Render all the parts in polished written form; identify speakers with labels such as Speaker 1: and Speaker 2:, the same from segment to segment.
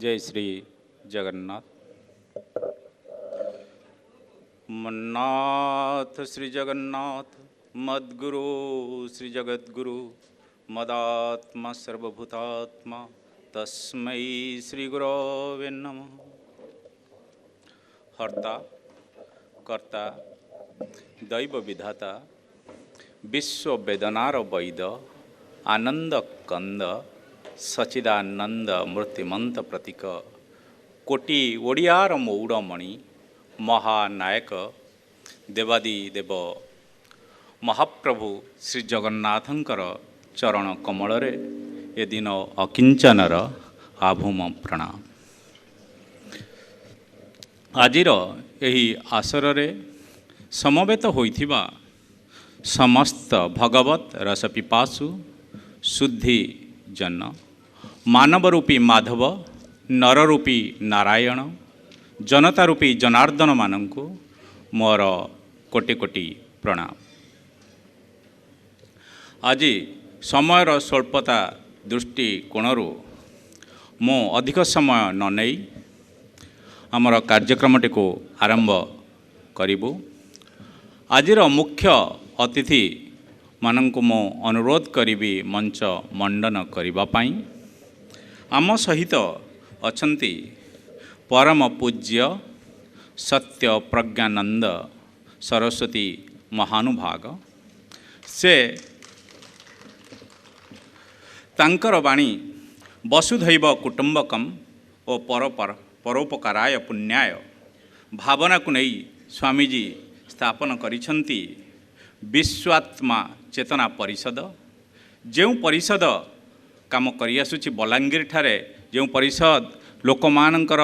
Speaker 1: जय श्री जगन्नाथ। मन्नाथ श्री जगन्नाथ मद्गुरु श्री जगद्गुरु मदात्मा सर्वभूतात्मा तस्मै श्री गुरवे नमः। हर्ता कर्ता दैव विधाता विश्व वेदनार वैद आनंद कंद सचिदानंद मूर्तिमंत प्रतीक कोटि ओडियार मौड़मणि महानायक देवादी देव महाप्रभु श्री जगन्नाथंकर चरण कमल रे ए दिन अकिंचनर आभूम प्रणाम। आजिर एही आसर रे समवेत होइथिबा समस्त भगवत रस पिपासु शुद्धि जन मानव रूपी माधव नर रूपी नारायण जनता रूपी जनार्दन मानंकु मोर कोटि कोटि प्रणाम। आज समयर स्वल्पता दृष्टि कोणरू मो अधिक समय न नहीं आमर कार्यक्रमटी को आरंभ करिबु। आजिर मुख्य अतिथि मानंकु मो अनुरोध करिबी मंच मंडन करिबा पाई। आम सहित अछंती परम पूज्य सत्य प्रज्ञानंद सरस्वती महानुभाग। से तांकर वाणी वसुधैव कुटुंबकम ओ परोपकाराय पुण्याय भावना को नहीं स्वामीजी स्थापन करिछंती विश्वात्मा चेतना परिषद। जो परिषद काम करि आसुछि बलांगीर ठारे जो परिषद लोकमानंकर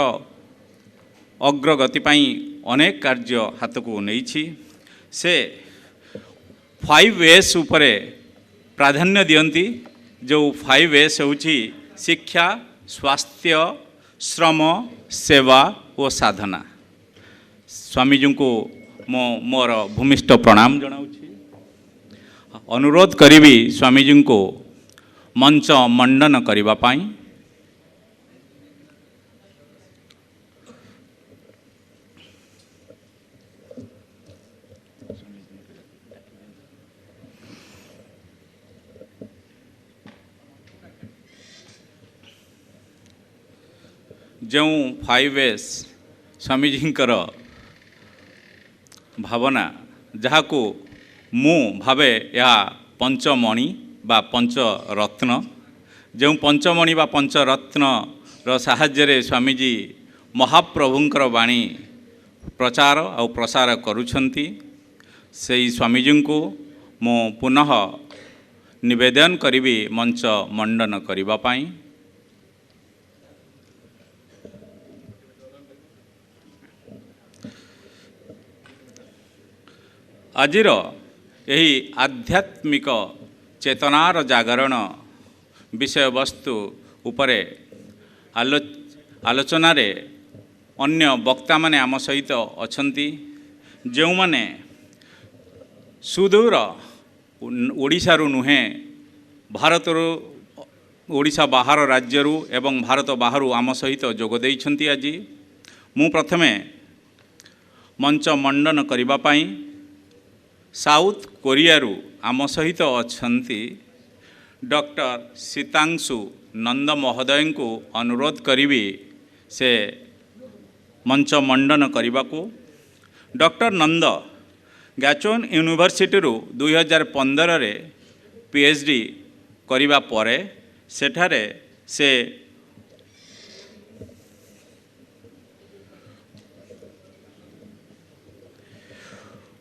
Speaker 1: अग्रगति पाई अनेक कार्य हाथ को नहीं से 5S उपरे प्राधान्य दियंती। जो 5S होछि शिक्षा स्वास्थ्य श्रम सेवा और साधना। स्वामीजी को मोर भूमिष्ठ प्रणाम जनाउछि। अनुरोध करिबी स्वामीजी को मंच मंडन करिबा पाई। जो 5S स्वामीजींकर भावना जहाँ को मु भावे या पंचमणि बा पंचरत्न। जो पंचमणि बा पंचरत्न रो साहाय्य स्वामीजी महाप्रभुंकर वाणी प्रचार और प्रसार करुछंती। सेई स्वामीजी को मु पुनः निवेदन करिबी मंच मंडन करिबा पाई। आजिर यही आध्यात्मिक चेतनार जागरण विषय वस्तु उपरे आलोचना रे अन्य वक्ता माने आम सहित अछंती। जो माने सुदूर ओडिशारू नुहे भारतर ओडिशा बाहर राज्यरू एवं भारत बाहर आम सहित जोग देइछंती। आज मु प्रथमे मंच मंडन करिबा पाई साउथ कोरियारू आम सहित अछंती डॉक्टर सीतांशु नंद महोदय को अनुरोध करिबी से मंच मंडन करने को। डॉक्टर नंद ग्याचोन यूनिवर्सिटी 2015 रे PhD करिबा परे सेठारे से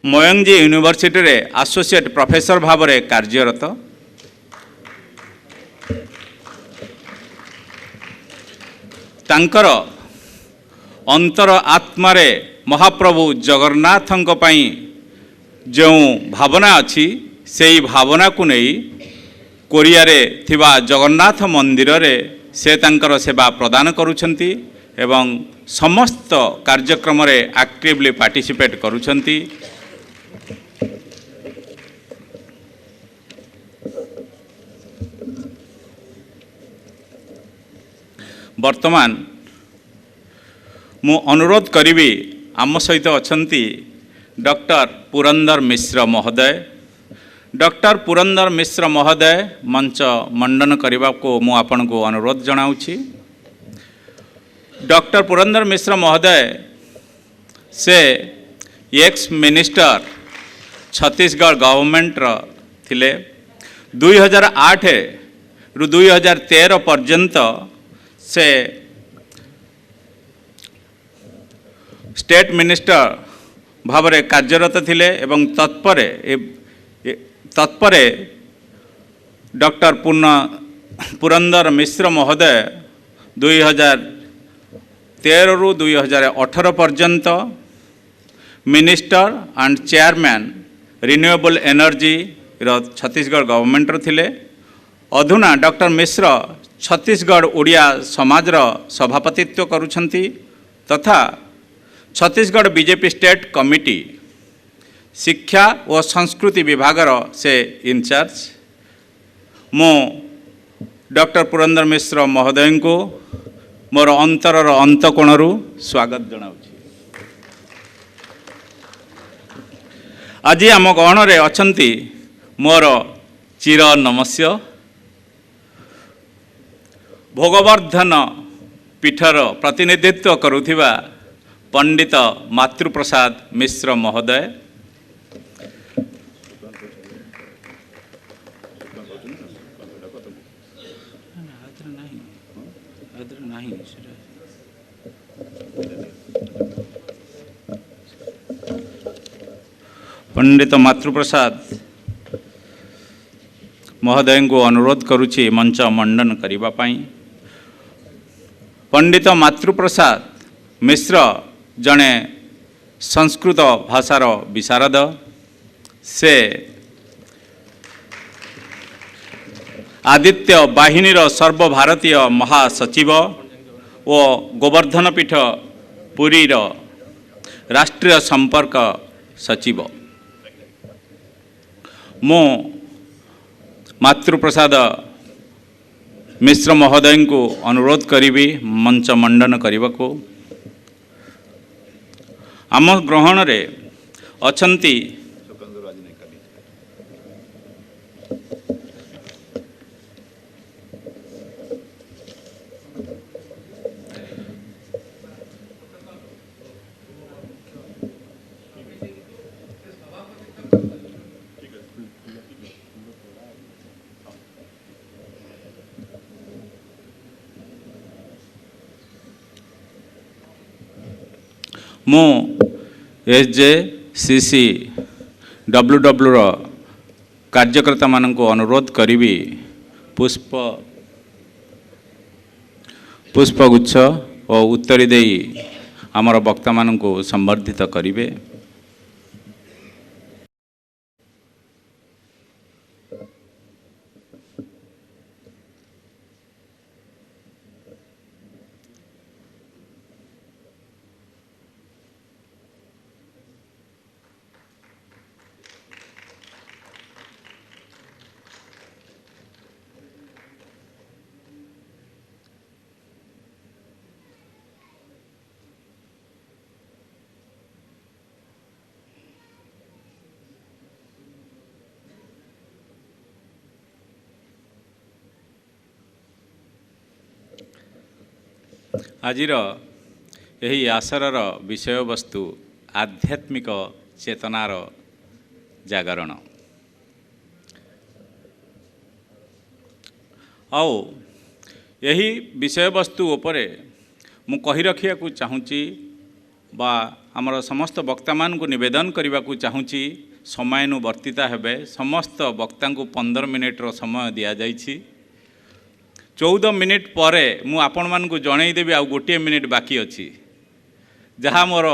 Speaker 1: मयंगजी यूनिवर्सिटी रे एसोसिएट प्रोफेसर भाव में कार्यरत। तांकर अंतर आत्मारे महाप्रभु जगन्नाथंक पई जो भावना अच्छी से भावना को नहीं कोरिया रे थिबा जगन्नाथ मंदिर रे से तांकर सेवा प्रदान करुछंती एवं समस्त कार्यक्रम रे एक्टिवली पार्टिसिपेट करुछंती। वर्तमान मु अनुरोध करी आम सहित अछंती डॉक्टर पुरंदर मिश्र महोदय। डॉक्टर पुरंदर मिश्र महोदय मंच मंडन करने को मु आपन को अनुरोध जनाऊँगी। डॉक्टर पुरंदर मिश्र महोदय से एक्स मिनिस्टर छत्तीसगढ़ गवर्नमेंट थिले। 2008 रु 2013 पर्यंत से स्टेट मिनिस्टर भाव में कार्यरत थिले एवं तत्परे डॉक्टर पुरंदर मिश्र महोदय 2013 रु 2018 पर्यंत minister and chairman renewable energy Chhattisgarh government थिले। अधुना डॉक्टर मिश्र छत्तीसगढ़ ओडिया समाजर सभापतित्व करुछंती तथा छत्तीसगढ़ बीजेपी स्टेट कमिटी शिक्षा और संस्कृति विभागर से इंचार्ज। मो डॉक्टर पुरंदर मिश्र महोदय को मोर अंतरर अंतकोणरू स्वागत जनाऊँ। आज आम गहन रे अछंती मोर चिर नमस्य भोगवर्धन पीठर प्रतिनिधित्व करुथिबा पंडित मातृप्रसाद मिश्र महोदय। पंडित मातृप्रसाद महोदय को अनुरोध करुछि मंच मंडन करिबा पाई। पंडित मातृप्रसाद मिश्र जने संस्कृत भाषार विशारद। से आदित्य बाहिनीर सर्वभारतीय महासचिव और गोवर्धन पीठ पुरीर राष्ट्रीय संपर्क सचिव। मो मातृप्रसाद मिश्र महोदय को अनुरोध करी मंच मंडन करने को। आम ग्रहण रे अछंती मु SJCCWW कार्यकर्ता मान को अनुरोध करी पुष्पगुच्छ और उत्तरी दे आमर वक्ता मान को संबर्धित करिवे। आजिर यही आसरर विषय वस्तु आध्यात्मिक चेतनार जागरण। आओ यही विषय वस्तु उपरे मु कहि रखिया को चाहूँची बा आमर समस्त वक्ता मान को निवेदन करने को चाहूँची। समयानुवर्तिता हेबे समस्त वक्ता को 15 मिनिट्र समय दि जाइछि। 14 मिनिट पर मु आपण मान को जनईदेवी आ गोटे मिनिट बाकी अच्छी जहाँ मोर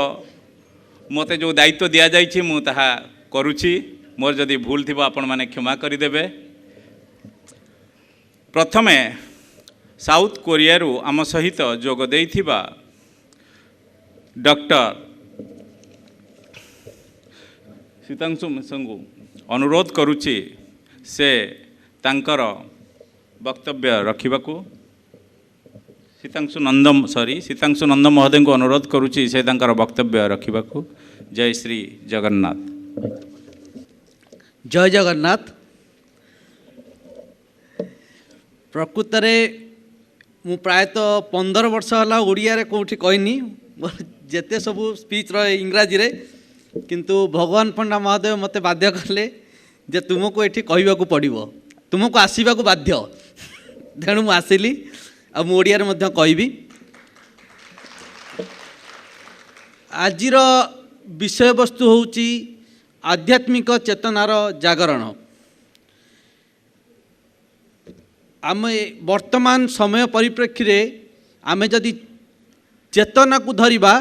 Speaker 1: मते जो दायित्व दि जाइछि मु ताहा करुछि। मोर जदि भूल थी आपण माने क्षमा करदेवे। प्रथमे साउथ कोरिया आम सहित जोग देइथिबा डॉक्टर सीतांशु मिश्र को अनुरोध करुछि से तांकर वक्तव्य रखिबाकू। सीतांशु नंद महोदय को अनुरोध करुच्ची से वक्तव्य रखा। जय श्री जगन्नाथ।
Speaker 2: जय जगन्नाथ। प्रकृत मु प्रायतः 15 वर्ष है ओडिया रे कोठी कहनी जेते सबू स्पीच रहे इंग्राजी रे, किंतु भगवान पंडा महोदय मते बाध्य कले जे तुमको ये कहवा पड़ो, तुमको आसवा बाध्य। तेणु मुझे आसली आ मु ओडिया रे मध्य कहबी। आजिर विषय वस्तु होची आध्यात्मिक चेतनार जागरण। आम वर्तमान समय परिप्रेक्षी रे आमे जदि चेतना को धरिबा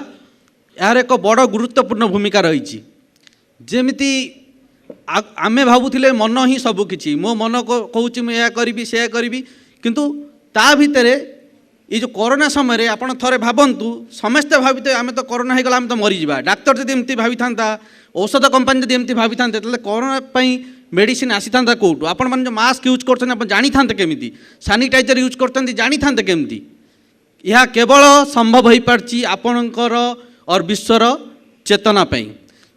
Speaker 2: यार एक बड़ गुरुत्वपूर्ण भूमिका रही। जेमिति आमे भावुथिले मन ही सबु किछि, मो मन को कहूँ मुझे करी से करी, किंतु ता भितरे ये जो कोरोना समय रे आपण थरे भावंतु समस्ते भाविते आमे तो कोरोना हो गला आमे तो मरीजा। डाक्तर जदि एमती भावी था, औषध कंपानी जदि एमती भावी था, कोरोना मेडिसिन आसी था कौटू। आपण मैंने जो मास्क यूज कर जानी था केमी, सानिटाइजर यूज कर जानी था केमी। यह केवल संभव हो पार्ची आपणकर और विश्वर चेतना पाई।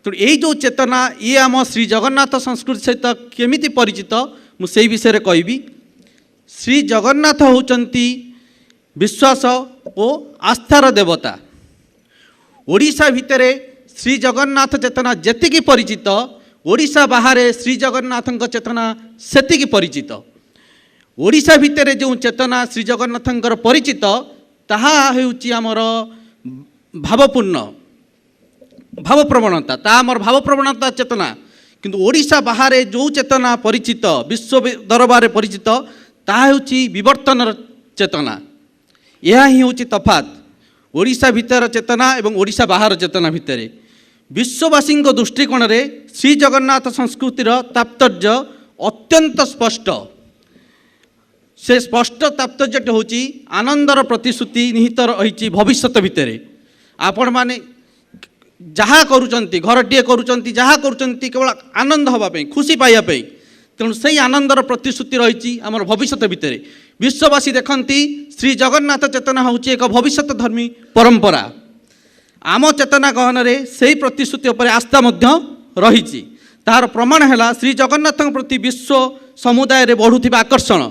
Speaker 2: तो यही जो चेतना ये आम श्री जगन्नाथ संस्कृति सहित केमिति परिचित मुझे विषय कहबी। श्री जगन्नाथ होचंती विश्वास और आस्थार देवता। ओडिशा भितरे श्री जगन्नाथ चेतना जेतिकी परिचित, ओडिशा बाहर श्री जगन्नाथ चेतना सेतिकी परिचित। ओडिशा भितरे जो चेतना श्री जगन्नाथ परिचित ताहा हेउची आमर भावपूर्ण भावप्रवणता, ता आमर भावप्रवणता चेतना। किंतु ओडिशा बाहर जो चेतना परिचित, विश्व दरबार परिचित, ताहा हेउची विवर्तन चेतना। यह ही होची तफात ओडिशा भितर चेतना एवं ओडिशा बाहर चेतना भितर। विश्ववासी दृष्टिकोण रे श्री जगन्नाथ संस्कृतिर तात्पर्य अत्यंत स्पष्ट। से स्पष्ट तात्पर्य होची आनंदर प्रतिश्रुति निहित रही भविष्यत भितर। आपण माने जहाँ करुचंती, घरटीए करुचंती, जहाँ करुचंती केवल आनंद हवाई, खुशी पाइबापी। तेणु से आनंदर प्रतिश्रुति रही आमर भविष्यत भितर। विश्ववासी देखती श्री जगन्नाथ चेतना होची एक भविष्यत धर्मी परंपरा। आम चेतना गहन से प्रतिश्रुति उपर आस्था रही। तार प्रमाण है श्री जगन्नाथ प्रति विश्व समुदाय बढ़ुवा आकर्षण।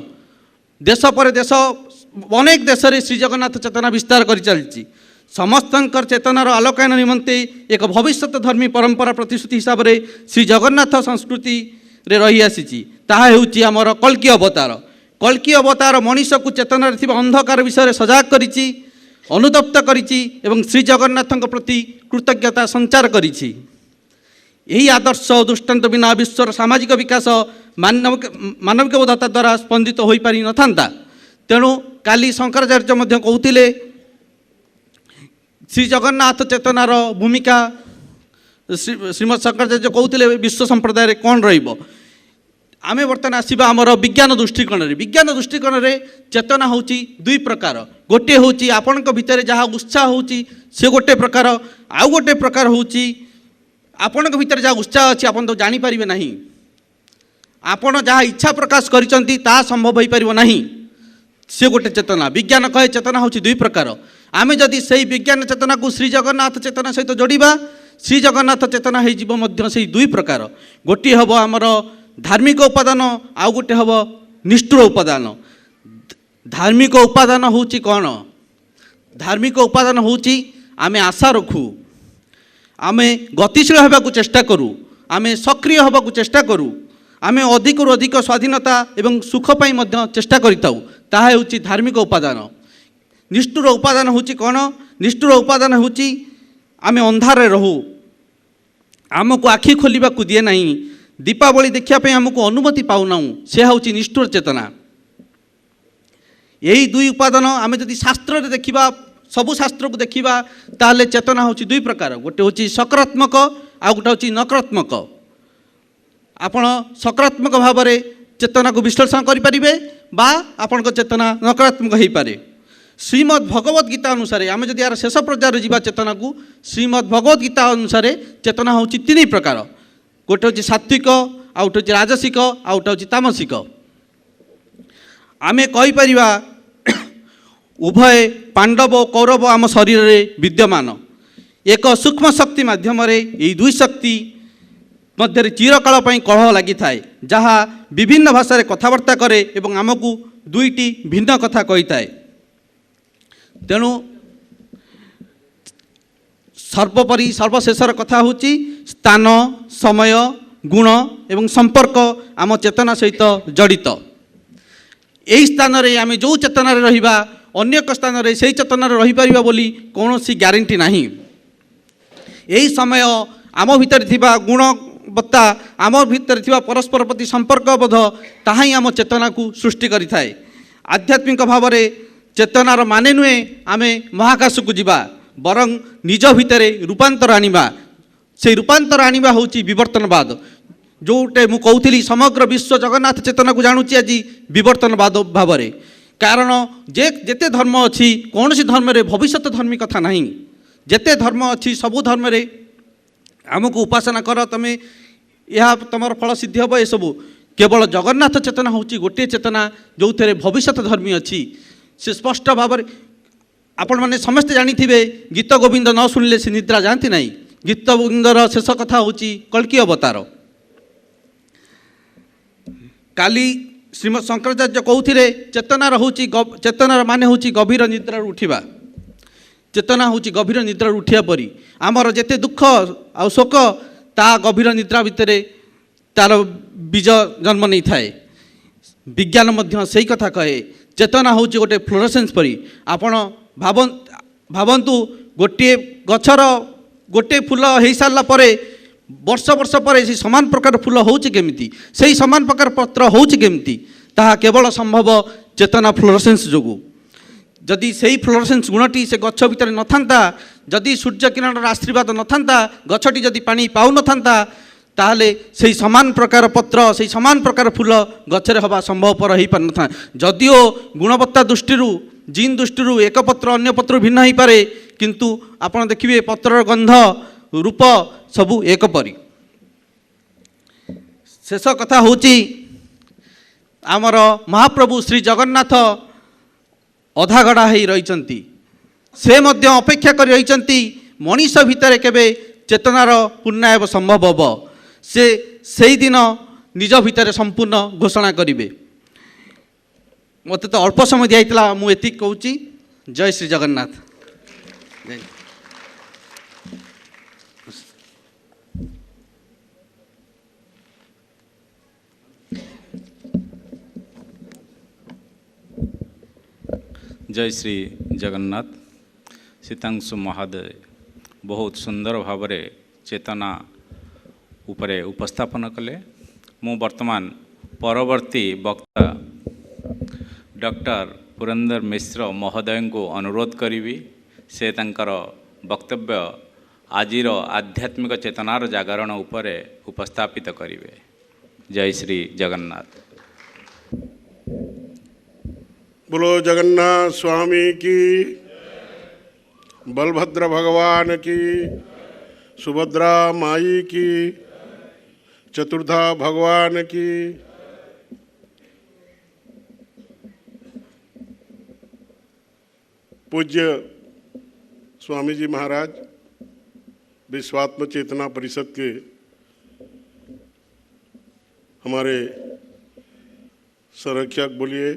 Speaker 2: देश पर देश अनेक देश में श्री जगन्नाथ चेतना विस्तार कर चलती। समस्त चेतनार आलोकन निमंते एक भविष्यत धर्मी परंपरा प्रतिश्रुति हिसाब से श्री जगन्नाथ संस्कृति रे रही आसी। ताहा हेउची आमर कल्की अवतार। कल्की अवतार मनीष को चेतना अंधकार विषय सजाग करिछि, अनुतप्त करिछि एवं श्री जगन्नाथ प्रति कृतज्ञता संचार करिछि। यही आदर्श दृष्टांत बिना विश्वर सामाजिक विकास मानविक बोधता द्वारा स्पंदित हो पारि न था। तेणु काली शंकराचार्य मध्य कहते श्री जगन्नाथ चेतनार भूमिका श्रीमद शंकराचार्य कहते विश्व संप्रदाय कौन रहिबो। आमे बर्तमान आसवा आमर विज्ञान दृष्टिकोण रे। विज्ञान दृष्टिकोण रे चेतना होची दुई प्रकार। गोटे होची आपणक भितर जहाँ उत्साह होची से गोटे प्रकार, आउ गोटे प्रकार होची आपणक भितर जहाँ उत्साह अच्छी आपन तो जानी पारिबे नहीं। आपण जहाँ इच्छा प्रकाश करिसंती ता संभव हो पारिबो नहीं, से गोटे चेतना। विज्ञान कहे चेतना होची दुई प्रकार। आमे जदि सही विज्ञान चेतना को श्री जगन्नाथ चेतना सहित जोड़िबा, श्री जगन्नाथ चेतना हो जीव मध्य से दुई प्रकार। गोटे हम आमर धार्मिक उपादान, आउ गोटे हम निष्ठुर उपादान। धार्मिक उपादान होची कौन? धार्मिक उपादान होची आमे आशा रखू, आमे गतिशील होबाकू चेष्टा करूँ, आमे सक्रिय होबाकू चेष्टा करूँ, आमे अधिकरु अधिक स्वाधीनता एवं सुख पाई मध्य चेष्टा करिताऊ। ताहा हेउची धार्मिक उपादान। निष्ठुर उपादान होची कौन? निष्ठुर उपादान होची आमे अंधारे रहू, आमको आखि खोलिबाकू दिए नहीं, दीपावली देखिया आमको अनुमति पाऊना, से हूँ निष्ठुर चेतना। यही दुई उपादान आमे जदि शास्त्र देखा, सबु शास्त्र को देखा, ताले चेतना हूँ दुई प्रकार। गोटे हूँ सकारात्मक, आउ गोटे हूँ नकारात्मक। आपण सकारात्मक भाव में चेतना को विश्लेषण करें बा आपण चेतना नकारात्मक हो पारे। श्रीमद् भगवद गीता अनुसार आम जदि यार शेष पर्यायर जीवा चेतना को, श्रीमद् भगवद गीता अनुसार चेतना हूँ तीन प्रकार। गोटे हूँ सात्विक, आउ गोटे हूँ राजसिक, आउ गोटे हूँ तामसिक। आमे कहीपर उभय पांडव और कौरव आम शरीर में विद्यमान एक सूक्ष्म शक्ति माध्यम यही दुई शक्ति मध्य चिरकाल कलह लगी थाए जहाँ विभिन्न भाषा कथबार्ता करे एवं आमको दुईटी भिन्न कथा कही थाए। तेणु सर्वोपरि सर्वशेषर कथा होची स्थान समय गुण एवं संपर्क आम चेतना सहित जड़ित। यही स्थान रे आम जो चेतन रहिबा अन्य एक स्थान रे सही चेतन रही परिबा बोली कौनसी ग्यारंटी नहीं। यही समय आम भितर थिबा गुणवत्ता आम भितर थिबा परस्पर प्रति संपर्क बोध ताहा ही आम चेतना को सृष्टि करि थाए। आध्यात्मिक भाव में चेतनार माने नुहे आमे महाकाश को जीवा बरं निज भितर रूपांतर आनिबा से रूपांतर आनिबा होची विवर्तनवाद जोटे मु कहूली समग्र विश्व जगन्नाथ चेतना को जानुची आज विवर्तनवाद भाव में। कारण जे जेते धर्म अच्छी कौन सी धर्म रे भविष्यत धर्मी कथा नहीं जेते धर्म अच्छी सबु धर्म रे आमको उपासना कर तमें यह तुम फल सिद्धि हम ये सबू केवल जगन्नाथ चेतना होची गोटे चेतना जो थे भविष्यत धर्मी अच्छी से स्पष्ट भाव में आपण मैंने समस्ते जानी गीत गोविंद न शुणिले से निद्रा जाती नहीं। गीत गोविंदर शेष कथा होची कल्की अवतार। काली श्रीमद शंकराचार्य कहते चेतनार होची चेतनार माने होची गभीर निद्रा उठिबा चेतना होची गभीर निद्रा उठिया परी आमर जेते दुख आ शोक ता गभीर निद्रा भितर तार बीज जन्म नहीं थाए। विज्ञान मध्य सही कथा कहे चेतना होची गोटे फ्लोरेसेंस परी आपण भावन्तु गोटे गछर गोटे फूल हो सारा परे वर्ष वर्ष पर से समान प्रकार फूल होची केमिति सही समान प्रकार पत्र होची केमिति ताहा केवल संभव चेतना फ्लोरेसेंस जोगु। जदि सही फ्लोरेसेंस गुणटी से गछ भितर न थांता जदि सूर्य किरणर आशीर्वाद न थांता गछटी जदि पानी पाउ न थांता ताहले सही समान प्रकार पत्र सही समान प्रकार फूल गछरे हवा संभव पर ही पार न था। जदिओ गुणवत्ता दृष्टि जीन दृष्टि एक पत्र अन्य पत्र भिन्न हो पारे किंतु आपण देखिए पत्रर गंध रूप सबू एक परी। शेष कथा होची आमर महाप्रभु श्री जगन्नाथ अधागढ़ा हो रही से मध्य अपेक्षा कर रही मनीष भितर केबे चेतनार पूर्णायब संभव हम से दिन निज भितर संपूर्ण घोषणा करेंगे। मत तो अल्प समय दिया मुझे कहूँ जय श्री जगन्नाथ। जय
Speaker 1: जय श्री जगन्नाथ। सीतांशु महोदय बहुत सुंदर भाव में चेतना उपरे उपस्थापन कले। मु वर्तमान परवर्ती वक्ता डॉक्टर पुरंदर मिश्र महोदय को अनुरोध करी से तांकर वक्तव्य आजिर आध्यात्मिक चेतनार जागरण उपरे उपस्थापित करिवे। जय श्री जगन्नाथ।
Speaker 3: बोलो जगन्नाथ स्वामी की, बलभद्र भगवान की, सुभद्रा माई की, चतुर्धा भगवान की। पूज्य स्वामी जी महाराज विश्वात्म चेतना परिषद के हमारे संरक्षक बोलिए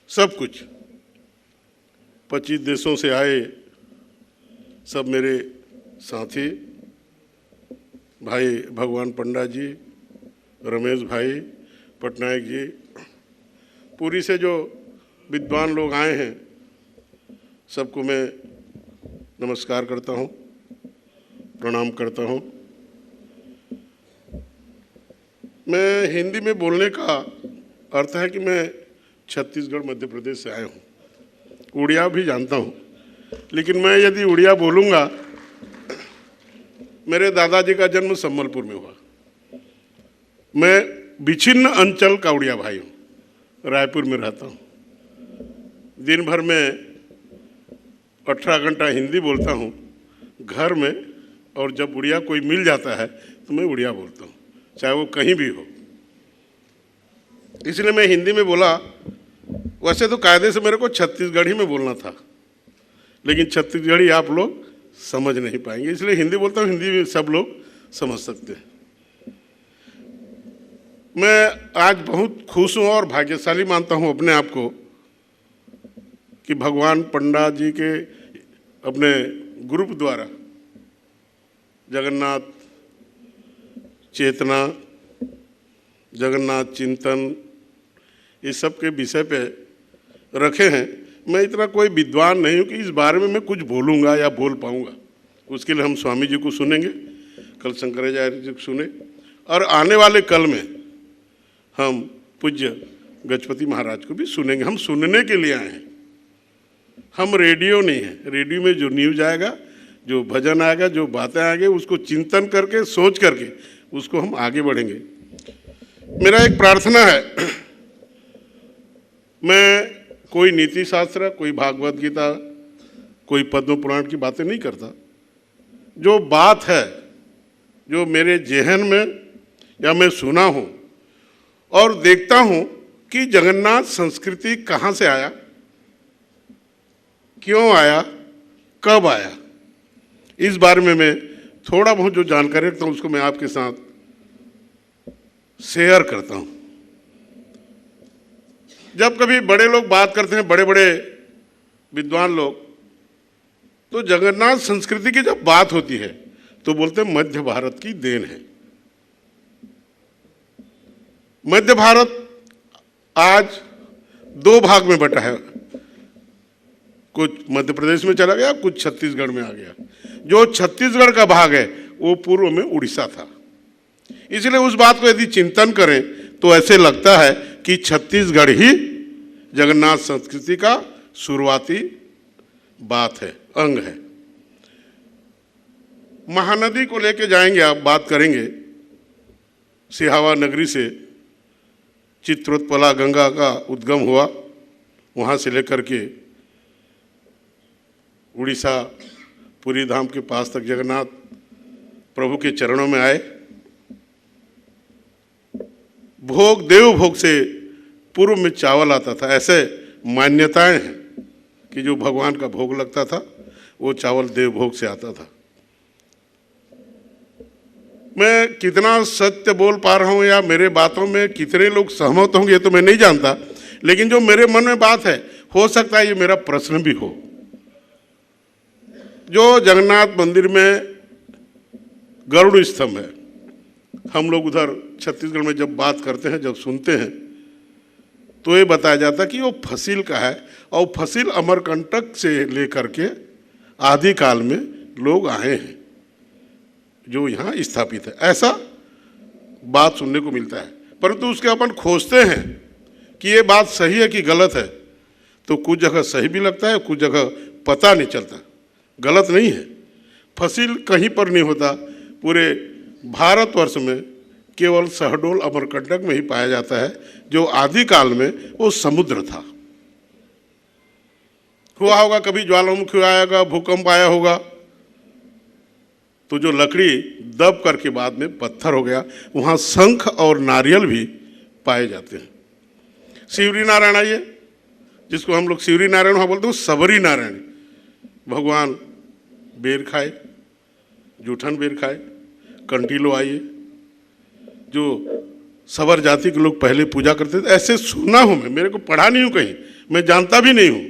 Speaker 3: सब कुछ 25 देशों से आए सब मेरे साथी भाई भगवान पंडा जी, रमेश भाई पटनायक जी, पूरी से जो विद्वान लोग आए हैं सबको मैं नमस्कार करता हूँ, प्रणाम करता हूँ। मैं हिंदी में बोलने का अर्थ है कि मैं छत्तीसगढ़ मध्य प्रदेश से आया हूँ, उड़िया भी जानता हूँ, लेकिन मैं यदि उड़िया बोलूँगा, मेरे दादाजी का जन्म संबलपुर में हुआ, मैं विच्छिन्न अंचल का उड़िया भाई हूँ, रायपुर में रहता हूँ, दिन भर में 18 घंटा हिंदी बोलता हूँ घर में, और जब उड़िया कोई मिल जाता है तो मैं उड़िया बोलता हूँ, चाहे वो कहीं भी हो। इसलिए मैं हिंदी में बोला वैसे तो कायदे से मेरे को छत्तीसगढ़ी में बोलना था, लेकिन छत्तीसगढ़ी आप लोग समझ नहीं पाएंगे, इसलिए हिंदी बोलता हूँ, हिंदी में सब लोग समझ सकते हैं। मैं आज बहुत खुश हूँ और भाग्यशाली मानता हूँ अपने आप को कि भगवान पंडा जी के अपने ग्रुप द्वारा जगन्नाथ चेतना, जगन्नाथ चिंतन, इस सब के विषय पे रखे हैं। मैं इतना कोई विद्वान नहीं हूँ कि इस बारे में मैं कुछ बोलूँगा या बोल पाऊँगा। उसके लिए हम स्वामी जी को सुनेंगे, कल शंकराचार्य जी को सुने, और आने वाले कल में हम पूज्य गजपति महाराज को भी सुनेंगे। हम सुनने के लिए आए हैं, हम रेडियो नहीं है। रेडियो में जो न्यूज़ आएगा, जो भजन आएगा, जो बातें आएंगे, उसको चिंतन करके, सोच करके उसको हम आगे बढ़ेंगे। मेरा एक प्रार्थना है, मैं कोई नीति शास्त्र, कोई भागवत गीता, कोई पद्म पुराण की बातें नहीं करता। जो बात है, जो मेरे जेहन में या मैं सुना हूँ और देखता हूँ कि जगन्नाथ संस्कृति कहाँ से आया, क्यों आया, कब आया, इस बारे में मैं थोड़ा बहुत जो जानकारी रखता हूँ उसको मैं आपके साथ शेयर करता हूँ। जब कभी बड़े लोग बात करते हैं, बड़े बड़े विद्वान लोग, तो जगन्नाथ संस्कृति की जब बात होती है तो बोलते हैं मध्य भारत की देन है। मध्य भारत आज दो भाग में बटा है, कुछ मध्य प्रदेश में चला गया, कुछ छत्तीसगढ़ में आ गया। जो छत्तीसगढ़ का भाग है वो पूर्व में उड़ीसा था। इसलिए उस बात को यदि चिंतन करें तो ऐसे लगता है कि छत्तीसगढ़ ही जगन्नाथ संस्कृति का शुरुआती बात है, अंग है। महानदी को लेके जाएंगे, आप बात करेंगे, सिहावा नगरी से चित्रोत्पला गंगा का उद्गम हुआ, वहाँ से लेकर के उड़ीसा पुरी धाम के पास तक जगन्नाथ प्रभु के चरणों में आए। भोग, देव भोग से पूर्व में चावल आता था, ऐसे मान्यताएं हैं कि जो भगवान का भोग लगता था वो चावल देव भोग से आता था। मैं कितना सत्य बोल पा रहा हूँ या मेरे बातों में कितने लोग सहमत होंगे ये तो मैं नहीं जानता, लेकिन जो मेरे मन में बात है, हो सकता है ये मेरा प्रश्न भी हो। जो जगन्नाथ मंदिर में गरुड़ स्तंभ है, हम लोग उधर छत्तीसगढ़ में जब बात करते हैं, जब सुनते हैं, तो ये बताया जाता है कि वो फसील का है और फसील अमरकंटक से लेकर के आदिकाल में लोग आए हैं जो यहाँ स्थापित है, ऐसा बात सुनने को मिलता है। परंतु उसके अपन खोजते हैं कि ये बात सही है कि गलत है, तो कुछ जगह सही भी लगता है, कुछ जगह पता नहीं चलता। गलत नहीं है, फसील कहीं पर नहीं होता, पूरे भारतवर्ष में केवल शहडोल अमरकंटक में ही पाया जाता है, जो आदिकाल में वो समुद्र था। हुआ होगा कभी ज्वालामुखी आया होगा, भूकंप आया होगा, तो जो लकड़ी दब करके बाद में पत्थर हो गया, वहाँ शंख और नारियल भी पाए जाते हैं। शिवरी नारायण आइए, जिसको हम लोग शिवरी नारायण वहाँ बोलते हैं, सबरी नारायण। भगवान बेर खाए, जूठन बेर खाए, कंटीलो आइए, जो सबर जाति के लोग पहले पूजा करते थे, ऐसे सुना हूँ मैं, मेरे को पढ़ा नहीं हूँ कहीं, मैं जानता भी नहीं हूँ।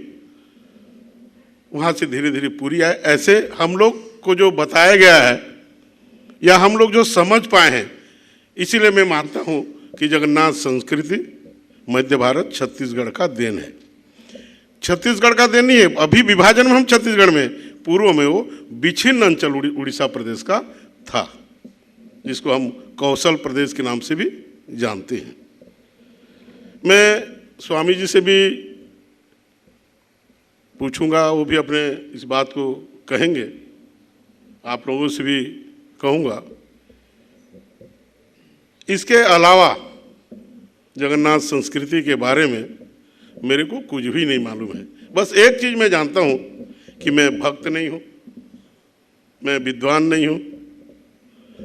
Speaker 3: वहाँ से धीरे धीरे पूरी आए, ऐसे हम लोग को जो बताया गया है या हम लोग जो समझ पाए हैं, इसीलिए मैं मानता हूँ कि जगन्नाथ संस्कृति मध्य भारत छत्तीसगढ़ का देन है। छत्तीसगढ़ का देन नहीं है, अभी विभाजन में हम छत्तीसगढ़ में, पूर्व में वो विच्छिन्न अंचल उड़ीसा प्रदेश का था, जिसको हम कौशल प्रदेश के नाम से भी जानते हैं। मैं स्वामी जी से भी पूछूंगा, वो भी अपने इस बात को कहेंगे, आप लोगों से भी कहूँगा। इसके अलावा जगन्नाथ संस्कृति के बारे में मेरे को कुछ भी नहीं मालूम है। बस एक चीज़ मैं जानता हूँ कि मैं भक्त नहीं हूँ, मैं विद्वान नहीं हूँ,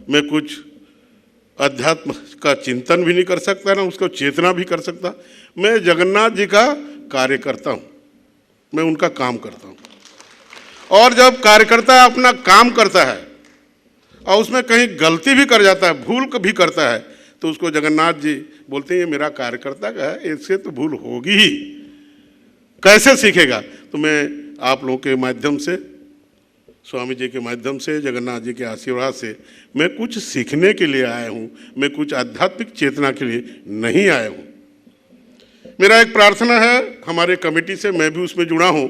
Speaker 3: मैं कुछ अध्यात्म का चिंतन भी नहीं कर सकता, ना उसको चेतना भी कर सकता। मैं जगन्नाथ जी का कार्यकर्ता हूँ, मैं उनका काम करता हूँ। और जब कार्यकर्ता अपना काम करता है और उसमें कहीं गलती भी कर जाता है, भूल भी करता है, तो उसको जगन्नाथ जी बोलते हैं ये मेरा कार्यकर्ता का है, इससे तो भूल होगी ही, कैसे सीखेगा। तो मैं आप लोगों के माध्यम से, स्वामी जी के माध्यम से, जगन्नाथ जी के आशीर्वाद से मैं कुछ सीखने के लिए आया हूँ, मैं कुछ आध्यात्मिक चेतना के लिए नहीं आया हूँ। मेरा एक प्रार्थना है हमारे कमेटी से, मैं भी उसमें जुड़ा हूँ।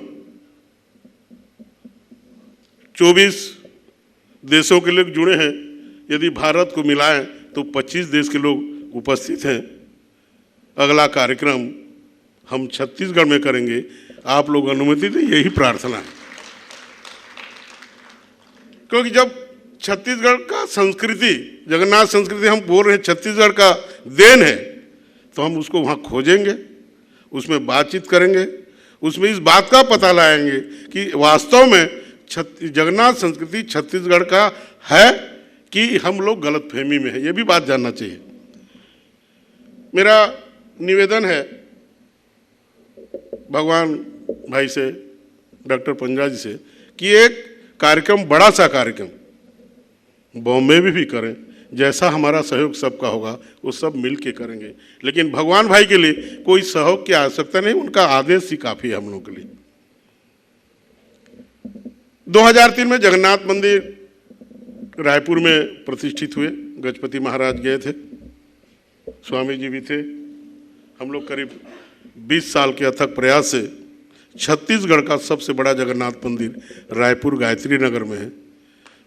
Speaker 3: 24 देशों के लोग जुड़े हैं, यदि भारत को मिलाएं तो 25 देश के लोग उपस्थित हैं। अगला कार्यक्रम हम छत्तीसगढ़ में करेंगे, आप लोग अनुमति दें, यही प्रार्थना है। क्योंकि जब छत्तीसगढ़ का संस्कृति, जगन्नाथ संस्कृति हम बोल रहे हैं छत्तीसगढ़ का देन है, तो हम उसको वहाँ खोजेंगे, उसमें बातचीत करेंगे, उसमें इस बात का पता लाएंगे कि वास्तव में जगन्नाथ संस्कृति छत्तीसगढ़ का है कि हम लोग गलतफहमी में है, ये भी बात जानना चाहिए। मेरा निवेदन है भगवान भाई से, डॉक्टर पंजा जी से, कि एक कार्यक्रम, बड़ा सा कार्यक्रम बॉम्बे में भी करें, जैसा हमारा सहयोग सबका होगा वो सब मिल के करेंगे। लेकिन भगवान भाई के लिए कोई सहयोग की आवश्यकता नहीं, उनका आदेश ही काफ़ी है हम लोगों के लिए। 2003 में जगन्नाथ मंदिर रायपुर में प्रतिष्ठित हुए, गजपति महाराज गए थे, स्वामी जी भी थे। हम लोग करीब 20 साल के अथक प्रयास से छत्तीसगढ़ का सबसे बड़ा जगन्नाथ मंदिर रायपुर गायत्री नगर में है,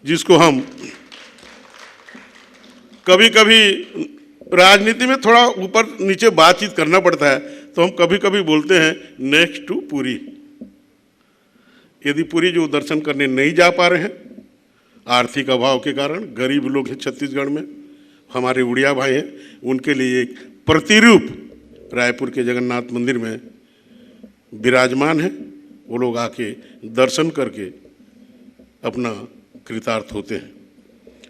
Speaker 3: जिसको हम कभी कभी राजनीति में थोड़ा ऊपर नीचे बातचीत करना पड़ता है, तो हम कभी कभी बोलते हैं नेक्स्ट टू पुरी। यदि पुरी जो दर्शन करने नहीं जा पा रहे हैं आर्थिक अभाव के कारण, गरीब लोग हैं छत्तीसगढ़ में, हमारे उड़िया भाई हैं, उनके लिए एक प्रतिरूप रायपुर के जगन्नाथ मंदिर में विराजमान है। वो लोग आके दर्शन करके अपना कृतार्थ होते हैं।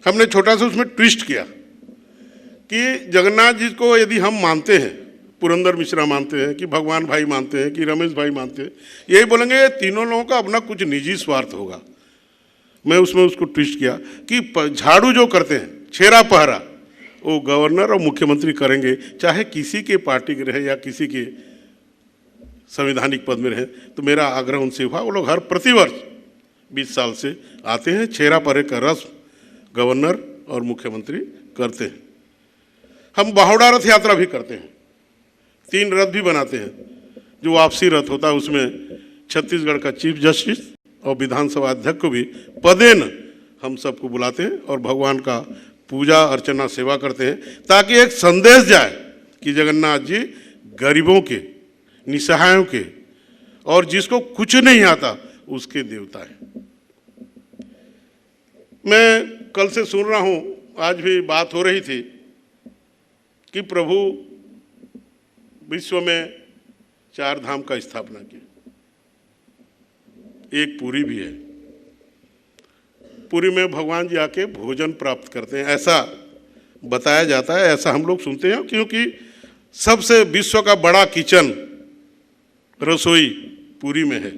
Speaker 3: हमने छोटा सा उसमें ट्विस्ट किया कि जगन्नाथ जी को यदि हम मानते हैं, पुरंदर मिश्रा मानते हैं, कि भगवान भाई मानते हैं, कि रमेश भाई मानते हैं, यही बोलेंगे तीनों लोगों का अपना कुछ निजी स्वार्थ होगा। मैं उसमें उसको ट्विस्ट किया कि झाड़ू जो करते हैं, छेरा पहरा, वो गवर्नर और मुख्यमंत्री करेंगे, चाहे किसी के पार्टी के रहे या किसी के संवैधानिक पद में रहे। तो मेरा आग्रह उनसे हुआ, वो लोग हर प्रतिवर्ष 20 साल से आते हैं, छेरा पहरे का रस्म गवर्नर और मुख्यमंत्री करते हैं। हम बाहुड़ा रथ यात्रा भी करते हैं, 3 रथ भी बनाते हैं। जो वापसी रथ होता है उसमें छत्तीसगढ़ का चीफ जस्टिस और विधानसभा अध्यक्ष को भी पदेन हम सबको बुलाते हैं और भगवान का पूजा अर्चना सेवा करते हैं, ताकि एक संदेश जाए कि जगन्नाथ जी गरीबों के, निसहायों के और जिसको कुछ नहीं आता उसके देवता है। मैं कल से सुन रहा हूँ, आज भी बात हो रही थी कि प्रभु विश्व में 4 धाम का स्थापना किया, एक पुरी भी है। पुरी में भगवान जी आके भोजन प्राप्त करते हैं, ऐसा बताया जाता है, ऐसा हम लोग सुनते हैं। क्योंकि सबसे विश्व का बड़ा किचन, रसोई पुरी में है।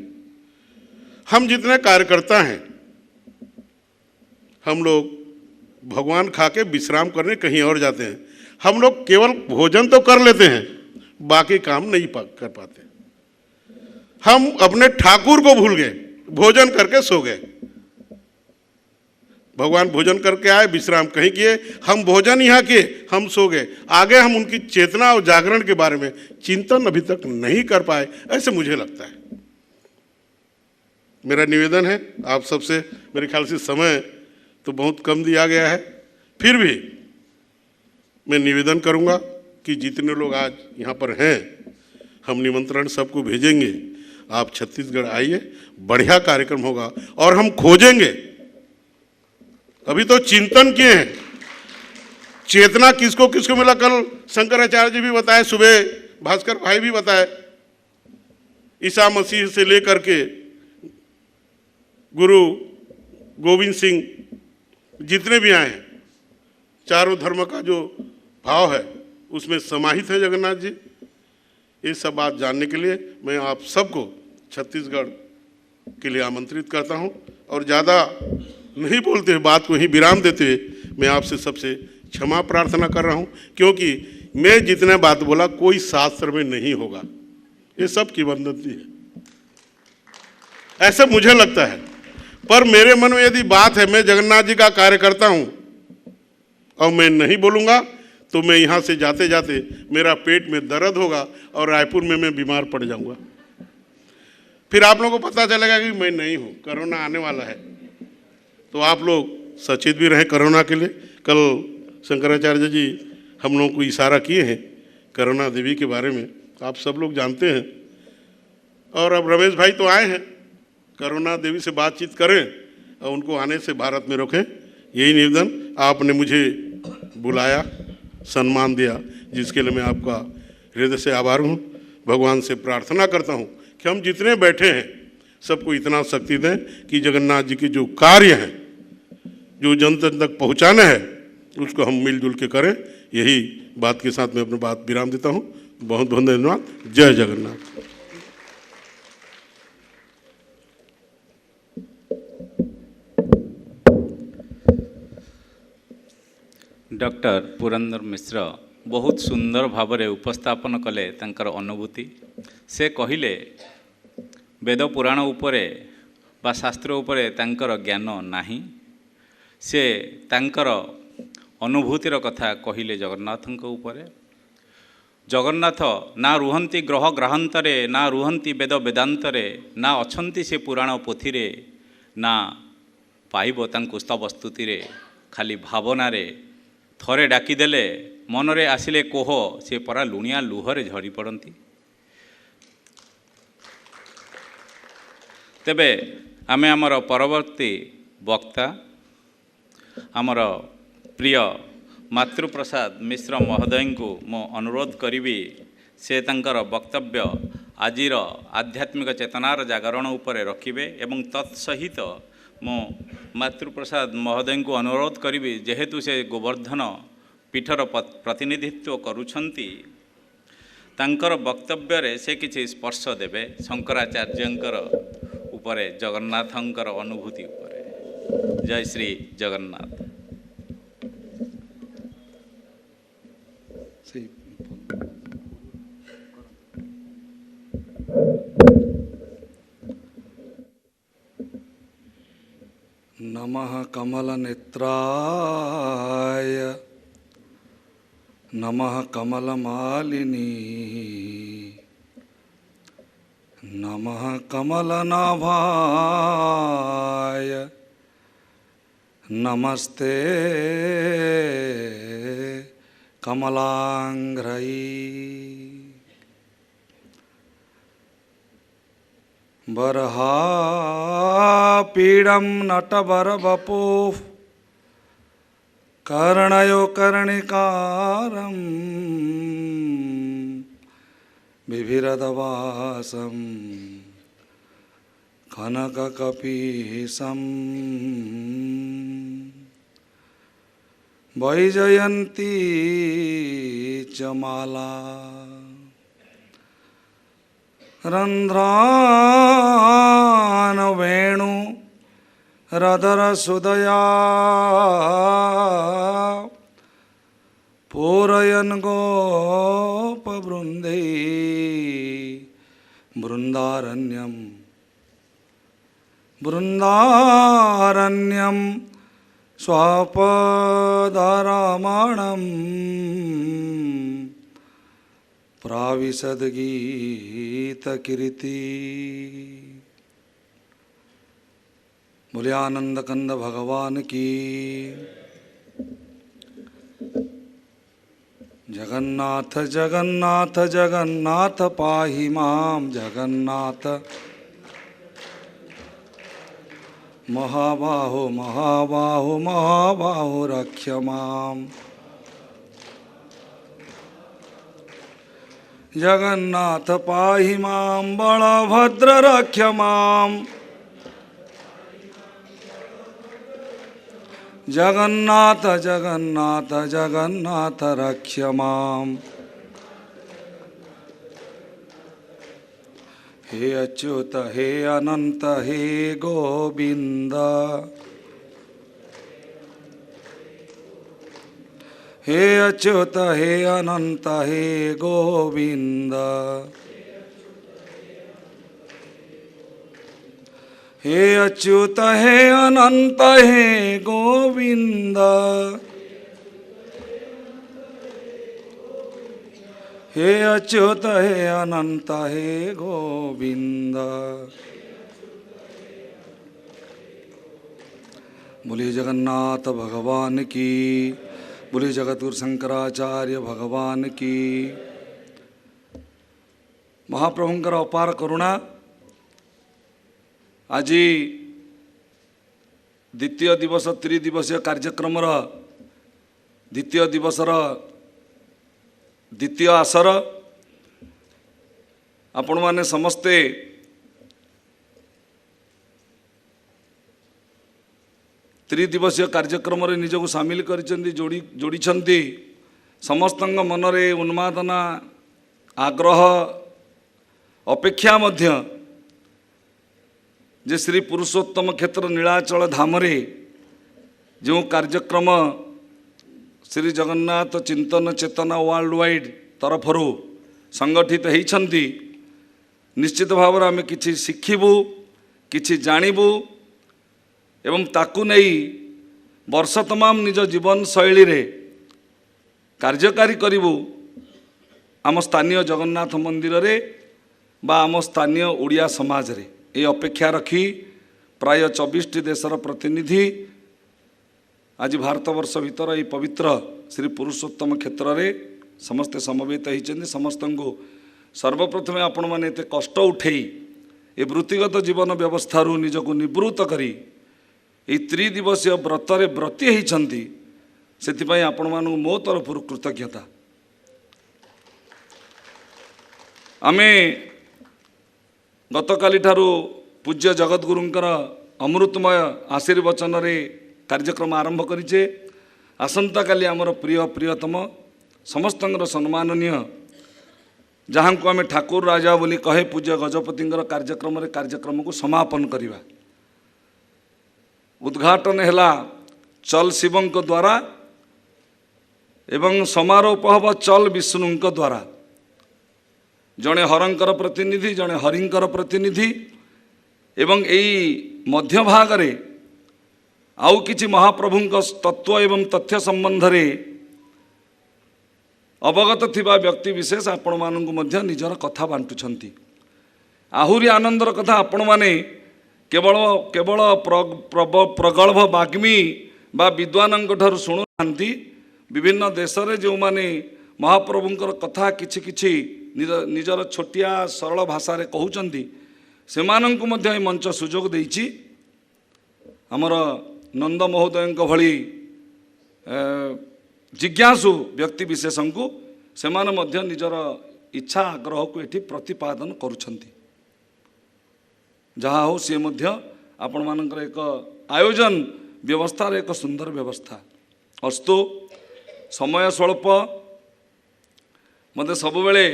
Speaker 3: हम जितने कार्यकर्ता हैं, हम लोग भगवान खा के विश्राम करने कहीं और जाते हैं। हम लोग केवल भोजन तो कर लेते हैं, बाकी काम नहीं कर पाते। हम अपने ठाकुर को भूल गए, भोजन करके सो गए। भगवान भोजन करके आए, विश्राम कहीं किए, हम भोजन यहाँ किए, हम सो गए। आगे हम उनकी चेतना और जागरण के बारे में चिंतन अभी तक नहीं कर पाए, ऐसे मुझे लगता है। मेरा निवेदन है आप सबसे, मेरे ख्याल से समय तो बहुत कम दिया गया है, फिर भी मैं निवेदन करूंगा कि जितने लोग आज यहाँ पर हैं, हम निमंत्रण सबको भेजेंगे, आप छत्तीसगढ़ आइए, बढ़िया कार्यक्रम होगा और हम खोजेंगे। अभी तो चिंतन किए हैं, चेतना किसको किसको मिला, कल शंकराचार्य जी भी बताए, सुबह भास्कर भाई भी बताए, ईसा मसीह से लेकर के गुरु गोविंद सिंह जितने भी आए हैं, चारों धर्म का जो भाव है उसमें समाहित है जगन्नाथ जी। ये सब बात जानने के लिए मैं आप सबको छत्तीसगढ़ के लिए आमंत्रित करता हूं और ज़्यादा नहीं बोलते हुए बात को ही विराम देते हुए मैं आपसे सबसे क्षमा प्रार्थना कर रहा हूं, क्योंकि मैं जितने बात बोला कोई शास्त्र में नहीं होगा, ये सब किंवदंती है, ऐसा मुझे लगता है। पर मेरे मन में यदि बात है, मैं जगन्नाथ जी का कार्य करता हूं और मैं नहीं बोलूँगा तो मैं यहाँ से जाते जाते मेरा पेट में दर्द होगा और रायपुर में मैं बीमार पड़ जाऊँगा। फिर आप लोगों को पता चलेगा कि मैं नहीं हूँ, कोरोना आने वाला है। तो आप लोग सचेत भी रहें कोरोना के लिए। कल शंकराचार्य जी हम लोगों को इशारा किए हैं करुणा देवी के बारे में, आप सब लोग जानते हैं। और अब रमेश भाई तो आए हैं, करुणा देवी से बातचीत करें और उनको आने से भारत में रोकें, यही निवेदन। आपने मुझे बुलाया, सम्मान दिया, जिसके लिए मैं आपका हृदय से आभार हूँ। भगवान से प्रार्थना करता हूँ कि हम जितने बैठे हैं सबको इतना शक्ति दें कि जगन्नाथ जी के जो कार्य हैं, जो जन जन तक पहुँचाना है, उसको हम मिलजुल के करें। यही बात के साथ मैं अपनी बात विराम देता हूँ। बहुत बहुत धन्यवाद। जय जगन्नाथ।
Speaker 1: डॉक्टर पुरंदर मिश्र बहुत सुंदर भावरे उपस्थापन कले तांकर अनुभूति। से कहिले वेद पुराण उपरे बा शास्त्र उपरे तांकर ज्ञान नाही, से तांकर अनुभूतिर कथा कहिले जगन्नाथଙ୍କ उपरे। जगन्नाथ ना रुहंती ग्रह ग्रहांतरे, ना रुहंती वेद वेदांतरे, ना अछंती से पुराण पोथिरे, ना पाइब तांकु स्तव स्तुतिरे। खाली भावनारे थरे डाकिदेले मनरे आसिले कोह, से परा लुणिया लुहरे झड़ी पड़ती। तेबे आमे आमर परवर्ती वक्ता आमर प्रिय मातृप्रसाद मिश्र महोदय को मो अनुरोध करी, से तांकर वक्तव्य आजिर आध्यात्मिक चेतनार जागरण उपरे रखिबे। एवं तत्सहित मो मातृप्रसाद महोदय को अनुरोध करी, जेहेतु से गोवर्धन पीठर प्रतिनिधित्व करुछंती, तांकर वक्तव्य रे से किछि स्पर्श देबे शंकराचार्यंकर उपरे, जगन्नाथंकर अनुभूति उपरे। जय श्री जगन्नाथ।
Speaker 4: नमः कमलनेत्राय, नमः कमलमालिनी, नमः कमलनाभाय, नमस्ते कमलांघ्रई। बर्हापीडं नटवरवपुः कर्णयो कर्णिकारं, बिभिरदवासं कनककपीशं, वैजयन्ती च माला। रंध्रान वेणु रदरसुदया, पूरयन गोपवृंदे बृंदारण्यम, बृंदारण्यम स्वापदरमणम् प्राविशद्गीतकीर्ति। बोले आनंद कंद भगवान की। जगन्नाथ जगन्नाथ जगन्नाथ पाहि मां, जगन्नाथ महाबाहो महाबाहो महाबाहो रक्ष मां। जगन्नाथ पाहि मां, बलभद्र रक्ष मां। जगन्नाथ जगन्नाथ जगन्नाथ रक्ष मां। हे अच्युत हे अनंत हे गोविंद हे अच्युत हे अनंत हे गोविंद हे अच्युत हे अनंत हे गोविंद हे अच्युत हे अनंत हे गोविंद। बोलिए जगन्नाथ भगवान की, बोलिए जगतगुरु शंकराचार्य भगवान की। महाप्रभुंकर अपार करुणा आज द्वितीय दिवस त्रिदिवसीय कार्यक्रम द्वितीय दिवसर द्वितीय आसर आपण माने समस्ते त्रिदिवसीय कार्यक्रम निजक सामिल जोड़ी समस्त मनरे उन्मादना आग्रह अपेक्षा मध्य जे श्री पुरुषोत्तम क्षेत्र नीलाचल धाम जो कार्यक्रम श्री जगन्नाथ चिंतन चेतना वर्ल्ड वाइड तरफर संगठित होती निश्चित भाव आम कि शिखिबू कि जानबू एवं ताकू नहीं वर्ष तमाम निज जीवन शैली रे कार्यकारी करिबू आम स्थानीय जगन्नाथ मंदिर रे बा आम स्थानीय ओडिया समाज रे ये अपेक्षा रखी प्राय 24 देशर प्रतिनिधि आज भारतवर्ष भीतर ये पवित्र श्री पुरुषोत्तम क्षेत्र रे समस्ते समवेत होती समस्त को सर्वप्रथमे आपण मैंने एत कष्ट उठे ये वृत्तिगत जीवन व्यवस्था निजक निवृत्त करी ये त्रिदिवसीय व्रतरे व्रती होती से आपण मानू मो तरफ कृतज्ञता। आमे गतकाली ठारू पूज्य जगद्गुरुंकर अमृतमय आशीर्वचन रे कार्यक्रम आरंभ करिचे। आसंता काली आमर प्रिय प्रियतम समस्तंगर सम्माननीय जहाँ को आम ठाकुर राजा बोली कहे पूज्य गजपति कार्यक्रम को समापन करिवा। उद्घाटन हैला चल शिवं द्वारा एवं समारोह हब चल विष्णु द्वारा जड़े हरंकर प्रतिनिधि जड़े हरिंकर प्रतिनिधि एवं यही मध्य भाग रे आउ किछि महाप्रभुंक तत्व एवं तथ्य संबंध रे अवगत थिबा व्यक्ति विशेष आपण माननकु मध्य निजर कथा बांटुछंती। आहुरी आनंदर कथा आपण माने केवल केवल प्रगल्भ वाग्मी बा विद्वानंक ठारू शुणु नांती विभिन्न देश रे जो माने महाप्रभुंकर कथा किछि किछि निजर छोटिया सरल भाषा रे कहउचंती सेमानंकु मध्य मंच सुजोग देइछि। हमर नंद महोदय भली जिज्ञासु व्यक्ति विशेषଙ୍କୁ सेमाने मध्य निजर इच्छा आग्रह को एठी प्रतिपादन करुछंती। जहाँ हो सी मध्य आपण मानकर एक आयोजन व्यवस्था एक सुंदर व्यवस्था अस्तु। समय स्वल्प मते सब बेले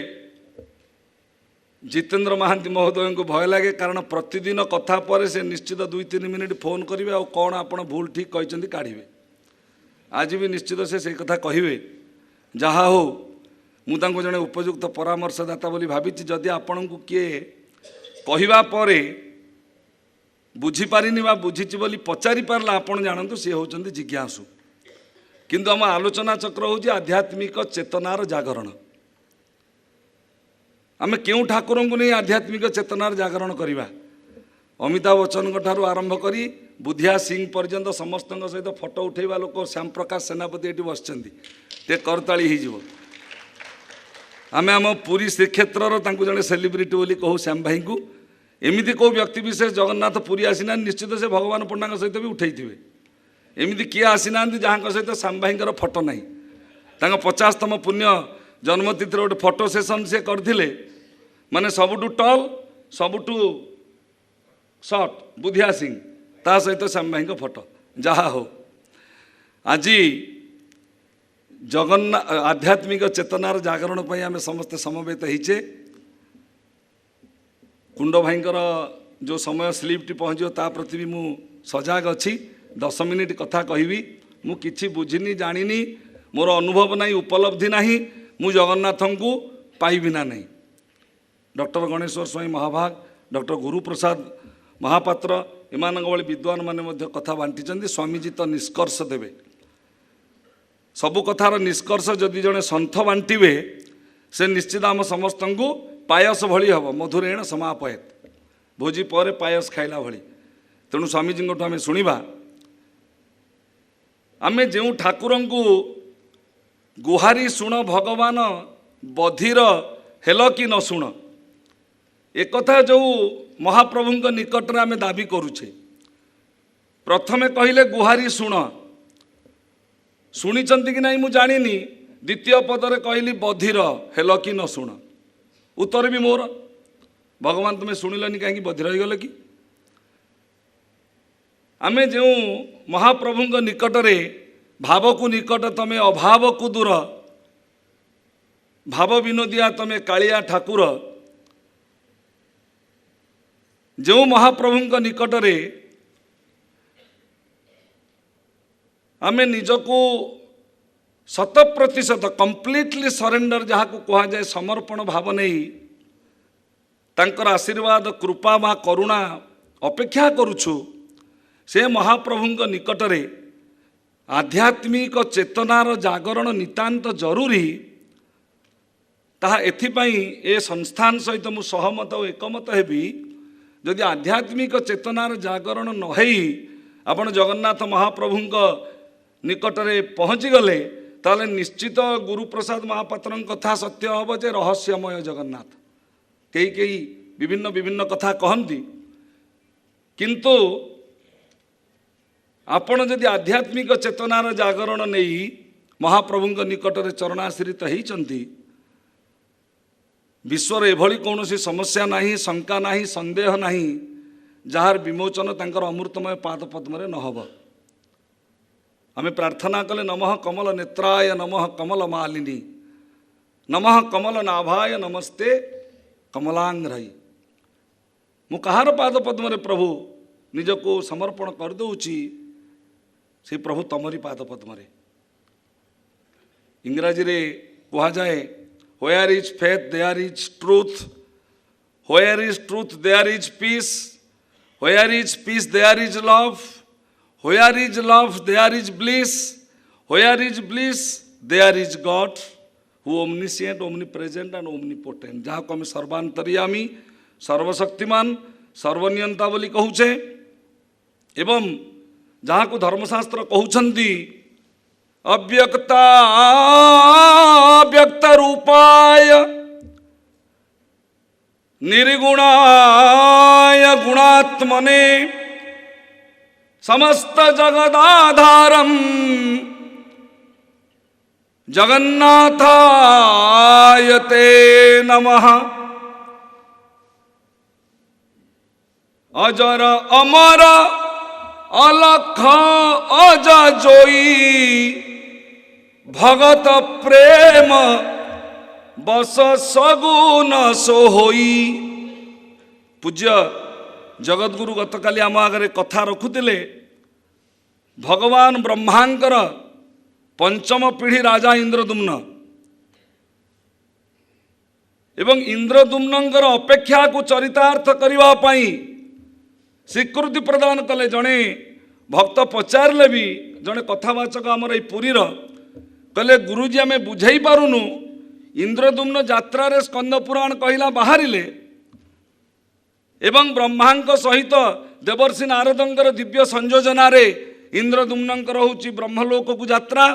Speaker 4: जितेंद्र महांती महोदय को भय लगे कारण प्रतिदिन कथा पर से निश्चित 2-3 मिनिट फोन करेंगे आ कौन आपण भूल ठीक कहते काढ़े आज भी निश्चित से कथा कहे जहा हो मुझे जड़े उपयुक्त परामर्शदाता बोली भावी जदि आपण को किए कहवा पर बुझीपारिनी बा बुझीची बोली पचारि पारला आपण जानतु सी होचंदी जिज्ञासु। किंतु आम आलोचना चक्र होची आध्यात्मिक चेतनार जागरण। आम क्यों ठाकुर को नहीं आध्यात्मिक चेतनार जागरण करवा। अमिताभ बच्चन ठारू आरंभ करी बुधिया सिंह पर्यंत समस्त सहित फोटो उठेवा लोक श्याम प्रकाश सेनापति ये बसते करताली हो। आम आम पुरी श्रीक्षेत्र जड़े सेलिब्रिटी बोली कहू श्याम भाई को एमती कौ व्यक्ति विशेष जगन्नाथ पुरी आसीना निश्चित से भगवान पंडा सहित भी उठे एमती किए आसीना जहाँ सहित श्याम भाई फोटो ना 50तम पुण्य जन्मतिथि गोटे फोटो सेसन से करथिले माने सबुठु टल सबुठु शॉर्ट बुधिया सिंह ता सहित श्याम भाई फोटो जहाँ हो। आज जगन्नाथ आध्यात्मिक चेतनार जागरण पर आम समस्ते समवेत होइचे। कुंड भाईंकर जो समय स्लीप्टी पहुँचो ता प्रति भी मु सजग अच्छी 10 मिनिट कथा कहबी मु किछि बुझिनी जानिनी मोर अनुभव नहीं उपलब्धि नहीं मु जगन्नाथ को पाइबी ना नहीं। डॉक्टर गणेश्वर स्वाई महाभाग डॉक्टर गुरुप्रसाद महापात्र एमान भली विद्वान मैंने कथा बांटी स्वामीजी तो निष्कर्ष देवे सबु कथार निष्कर्ष जदि जड़े सन्थ बांटे से निश्चित आम समस्त को पायस भली हम मधुरेण समापयत भोजी पर पायस खाइला भली। तेणु स्वामीजी आम शुणा आमे जो ठाकुर को गुहारी शुण भगवान बधिर हेल कि न शुण एक कथा जो महाप्रभु निकट में आम दाबी करुचे प्रथमे कहले गुहारी शुण शुणिचंती कि नहीं मु जानिनी द्वितीय पदरे कहली बधिर हेल कि न शुण उत्तर भी मोर भगवान तुम्हें शुणिलनि कहीं बधिर हो गल कि आमे जो महाप्रभु निकटरे भाव को निकट तमे अभाव को दूर भाव विनोदिया तमे कालिया ठाकुर जो महाप्रभु निकटरे आमे निजको 100% कंप्लीटली सरेंडर जहाँ को कहा जाए समर्पण भाव नहीं तांकर आशीर्वाद कृपा बा करुणा अपेक्षा करुछु से महाप्रभु निकटरे आध्यात्मिक चेतनार जागरण नितांत जरूरी ताहा एथिपाई ए संस्थान सहित मु सहमत और एकमत हेबी जदि आध्यात्मिक चेतनार जागरण न होई आपण जगन्नाथ महाप्रभु निकटरे पहुँची गले ताले निश्चित गुरुप्रसाद महापात्र कथा सत्य हम जे रहस्यमय जगन्नाथ कई कई विभिन्न विभिन्न कथा कहती किंतु आपण जदि आध्यात्मिक चेतनार जागरण नहीं महाप्रभु निकटरे चरणाश्रित होती विश्वर एभली कौन समस्या नहीं शंका नहीं संदेह नहीं जार विमोचन तांकर अमृतमय पाद पद्म न हब आमे प्रार्थना कले नमः कमल नेत्राय नमः कमल मालिनी नमः कमल नाभाय नमस्ते कमलांग्रही मु कहार पाद पद्म प्रभु निजको समर्पण कर दउची से प्रभु तमरी पाद पद्म इंग्राजी रे कहा जाए Where is faith, there is truth. Where is truth, there is peace. Where is peace, there is love. Where is love, there is bliss. Where is bliss, there is God, who omniscient, omnipresent and omnipotent. जहाँ को आम सर्वांतर्यामी सर्वशक्तिमान सर्वनियंता बोली कहूचे एवं जहाँ को धर्मशास्त्र कहउछंती अव्यक्ता व्यक्त रूपाय निर्गुणाय गुणात्मने समस्त जगदाधारम जगन्नाथाय ते नमः अजर अमर अलख अजोई भगत प्रेम बस सगुन सोहोई। पूज्य जगद्गुरु गतकाली आम आगे कथा रखुले भगवान ब्रह्मांकर पंचम पीढ़ी राजा इंद्रदुम्न एवं इंद्रदुम्नंकर अपेक्षा को चरितार्थ करने स्वीकृति प्रदान कले। जड़े भक्त पचारे भी जड़े कथावाचक आमर ये पुरीर कहले गुरुजी आम बुझे पारुनु इंद्रदुम्न यात्रा स्कंद पुराण कहला बाहरिले एवं ब्रह्मांक सहित देवर्षि नारदंकर दिव्य संयोजन इंद्रदुम्नंकर होची ब्रह्मलोक को यात्रा।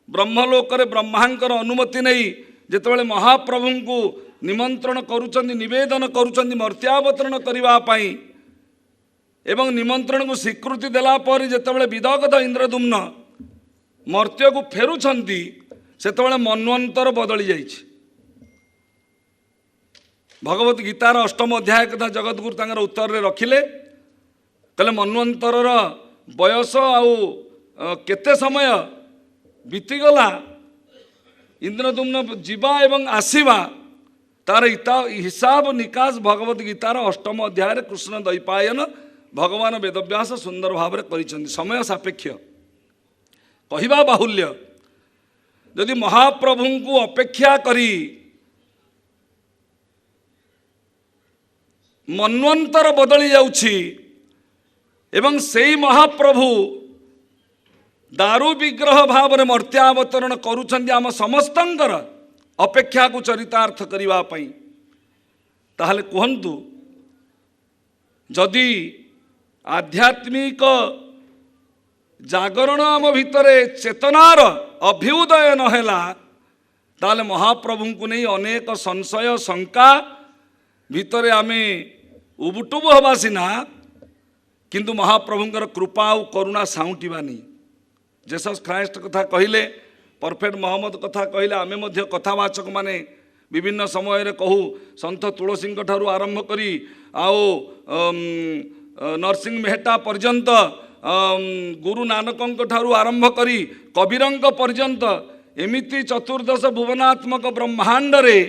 Speaker 4: ब्रह्मलोक रे ब्रह्मांकर अनुमति नहीं जेतेबेले महाप्रभु को निमंत्रण करुचंदी निवेदन करुचंदी मर्त्यावतरण करबा पई एवं निमंत्रण को स्वीकृति देला पर जेतेबेले विदगध इंद्रदुम्न मर्त्य को फेरुछंती सेतेबेले मन्वंतर बदली जाइछि। भगवत गीतार अष्टम अध्याय कथा जगद्गुरु तांगर उत्तर रे रखिले कहले मन्वंतरर बयस आउ केते समय बीतीगला इंद्रदुम्न जीवा एवं आसीबा तार हिसाब निकास भगवद गीतार अष्टम अध्याय कृष्ण द्वैपायन भगवान वेदव्यास सुंदर भाव में समय सापेक्ष कहवा बाहुल्य यदि महाप्रभु को अपेक्षा करी मन्वंतर बदली जाउछि एवं सेई महाप्रभु दारू विग्रह भाव में मर्त्यावतरण करुछन्ति आम समस्तंकर अपेक्षा को चरितार्थ करिवा पई ताहले कहंतु जदि आध्यात्मिक जागरण आम भितरे चेतनार अभ्युदय नहेला ताहले महाप्रभु को नहीं अनेक संशय शंका भितरे आमे उबुटुब हवा सिना किंतु महाप्रभुंकर कृपा और करुणा साउंटिबानी जेसस ख्राइस्ट कथा कहले परफेक्ट मोहम्मद कथा कहले आमे मध्य कथावाचक माने विभिन्न समय रे कहू संत तुलसी ठारू आरंभ करी आओ नरसिंह मेहता पर्यंत गुरु नानक ठारू आरंभ करी कबीरंक पर्यंत एमिति चतुर्दश भुवनात्मक ब्रह्मांड रे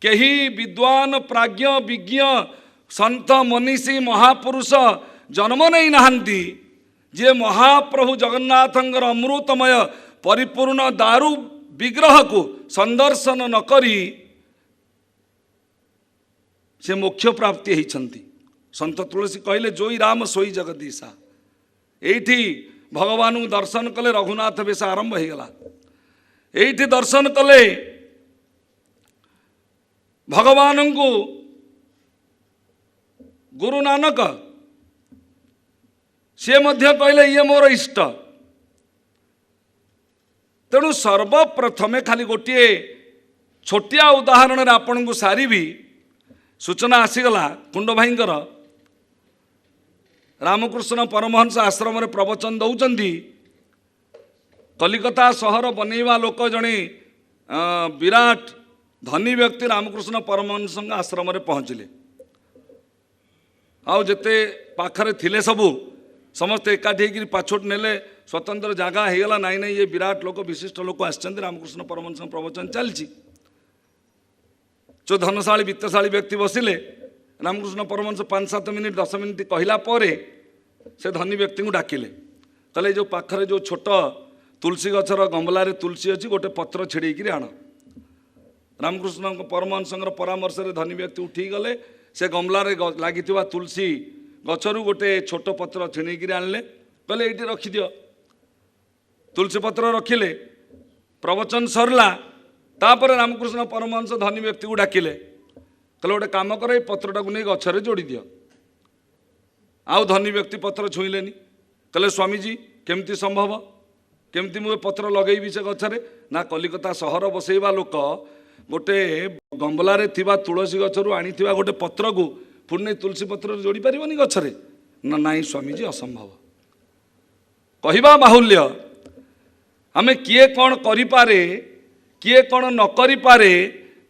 Speaker 4: केही विद्वान प्राज्ञ विज्ञ संत मनीषी महापुरुष जन्म नहीं नहांती जे महाप्रभु जगन्नाथंकर अमृतमय परिपूर्ण दारू विग्रह को संदर्शन न करी से मोक्ष प्राप्ति होती। संत तुलसी कहले जोई राम सोई जगदीशा एठी भगवान को दर्शन कले रघुनाथ बेश आरंभ हो गला एठी दर्शन कले भगवान को गुरु नानक सी मध्य कहले ये मोर इष्ट तेणु सर्वप्रथमे खाली गोटे छोटिया उदाहरण रे आपन को सारी भी सूचना आसीगला कुंड भाईंकर रामकृष्ण परमहंस आश्रम रे प्रवचन दौचंदी कलिकता सहर बनैवा लोक जणे विराट धनी व्यक्ति रामकृष्ण परमहंस आश्रम रे पहुँचले आउ जेते पाखरे थिले सबू समस्त एकाठी होकर पाछोट नेले स्वतंत्र जगह होगला नाई नाई ये विराट लोक विशिष्ट लोक आसचंदी रामकृष्ण परमहंस प्रवचन चलछि जो धनशाली वित्तशाली व्यक्ति बसिले रामकृष्ण परमहंस 5-7 मिनिट 10 मिनिट कहला परे से धनी व्यक्ति को डाकिले कहले जो पाखरे जो छोट तुलसी गछर गमलार तुलसी अच्छी गोटे पत्र छिड़ेकी आण रामकृष्ण परमहंस परामर्श रे धनी व्यक्ति उठी गले से गमलार लगी तुलसी गचरू गोटे छोट पत्र छिड़ेकी आनले कहले ये रखिद तुलसी पत्र रखिले प्रवचन सरला तापर रामकृष्ण परमहंस धनी व्यक्ति को डाकिले कहले गोटे काम कर पत्रटा को नहीं गछरे जोड़ी दियो आउ धनी व्यक्ति पत्र छुईलेनी कहले स्वामीजी केमती संभव केमती मुझे पत्र लगेबी से गछरे ना कलिकता सहर बसैवा लोक गोटे गमलारे थिबा तुलसी गछरू आनीथिबा गोटे पत्र को पुण्य तुलसी पत्र जोड़ी पारिबनी गछरे ना नाई स्वामीजी असंभव कहवा बाहुल्य आमे किए कौन करिपारे किए कौन न करिपारे